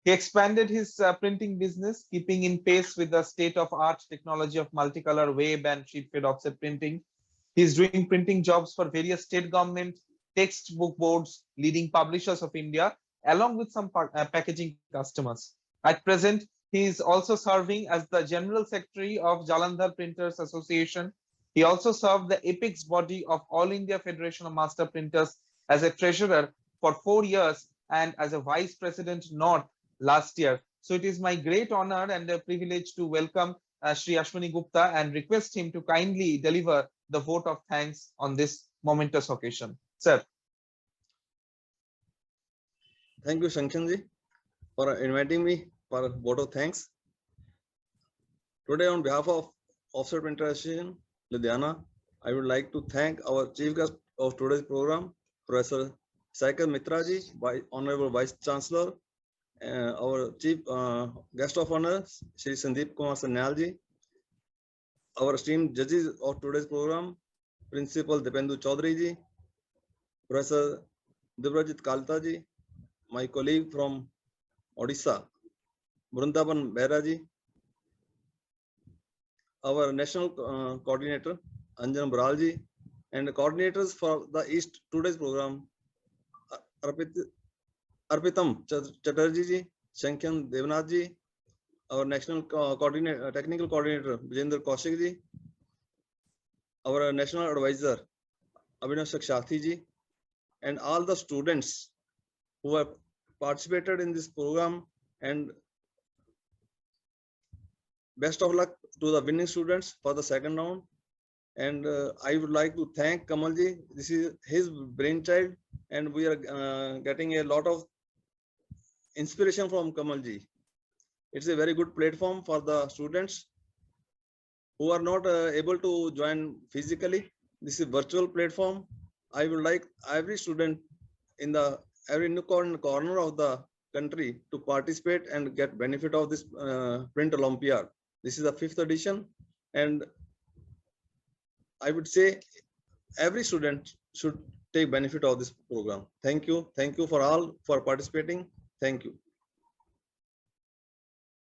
He expanded his printing business, keeping in pace with the state-of-art technology of multicolor web and sheet-fed offset printing. He's doing printing jobs for various state government, textbook boards, leading publishers of India, along with some packaging customers. At present, he is also serving as the General Secretary of Jalandhar Printers Association. He also served the apex body of All India Federation of Master Printers as a treasurer for 4 years and as a Vice President North last year. So it is my great honor and a privilege to welcome Shri Ashwini Gupta and request him to kindly deliver the vote of thanks on this momentous occasion. Sir. Thank you, Shankhanji, for inviting me for a vote of thanks. Today, on behalf of Offset Printer Association, Ludhiana, I would like to thank our Chief Guest of today's program, Professor Saikar Mitraji, Honorable Vice Chancellor, our Chief Guest of Honor, Shri Sandeep Kumar Sanyalji, our esteemed judges of today's program, Principal Dipendu Chaudhary ji, Professor Dibrajit Kalta ji, my colleague from Odisha, Brundaban Behra ji, our national coordinator, Anjan Bral ji, and the coordinators for the East today's program, Arpitam Chatterjee ji, Shankyan Devnath ji, our national coordinator, technical coordinator, Vijender Kaushik ji, our national advisor, Abhinav Shakshati ji, and all the students who have participated in this program, and best of luck to the winning students for the second round. And I would like to thank Kamalji. This is his brainchild, and we are getting a lot of inspiration from Kamalji. It's a very good platform for the students who are not able to join physically. This is a virtual platform. I would like every student in every nook and corner of the country to participate and get benefit of this Print Olympiad. This is the 5th edition, and I would say every student should take benefit of this program. Thank you. Thank you for all for participating. Thank you.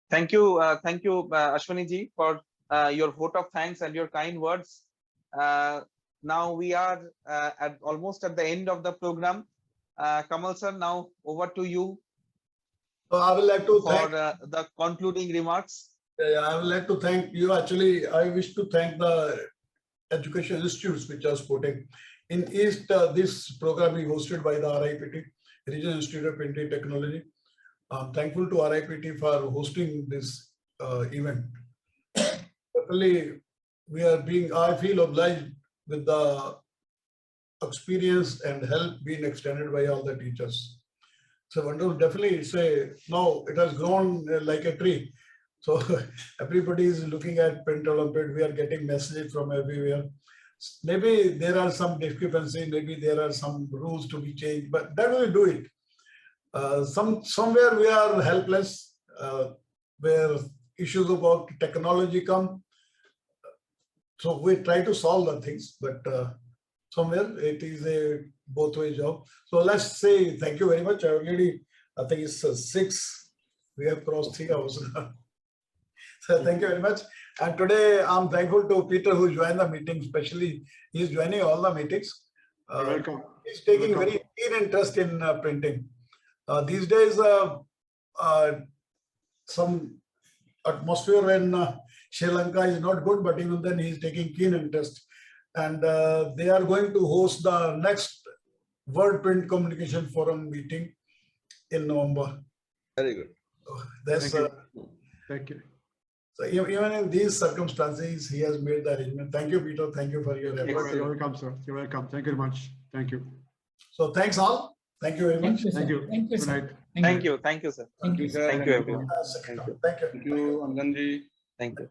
Thank you, Ashwani ji, for your vote of thanks and your kind words. Now we are almost at the end of the program. Kamal sir, now over to you. So I would like to for the concluding remarks. I would like to thank you. Actually, I wish to thank the education institutes which are supporting. In East, this program is hosted by the RIPT, Regional Institute of Printing Technology. I'm thankful to RIPT for hosting this event. Definitely, I feel obliged with the experience and help being extended by all the teachers. So wonderful. Definitely, now it has grown like a tree. So everybody is looking at Print Olympiad. We are getting messages from everywhere. Maybe there are some discrepancies, maybe there are some rules to be changed, but that will do it. Somewhere we are helpless, where issues about technology come. So we try to solve the things, but somewhere it is a both-way job. So let's say thank you very much. Already, I think it's 6. We have crossed 3 hours now. So thank you very much. And today I'm thankful to Peter who joined the meeting, especially he's joining all the meetings. You're welcome. He's taking very keen interest in printing. These days, some atmosphere in Sri Lanka is not good, but even then he's taking keen interest. And they are going to host the next World Print Communication Forum meeting in November. Very good. That's, Thank you. So even in these circumstances, he has made the arrangement. Thank you, Peter. Thank you for your effort. You're welcome, sir. You're welcome. Thank you very much. Thank you. So thanks all. Thank you very much. Thank you. Thank you, Good sir. night. Thank you, sir. Thank you, sir. Thank you, everyone. Thank you. Thank you, Anjanji. Thank you.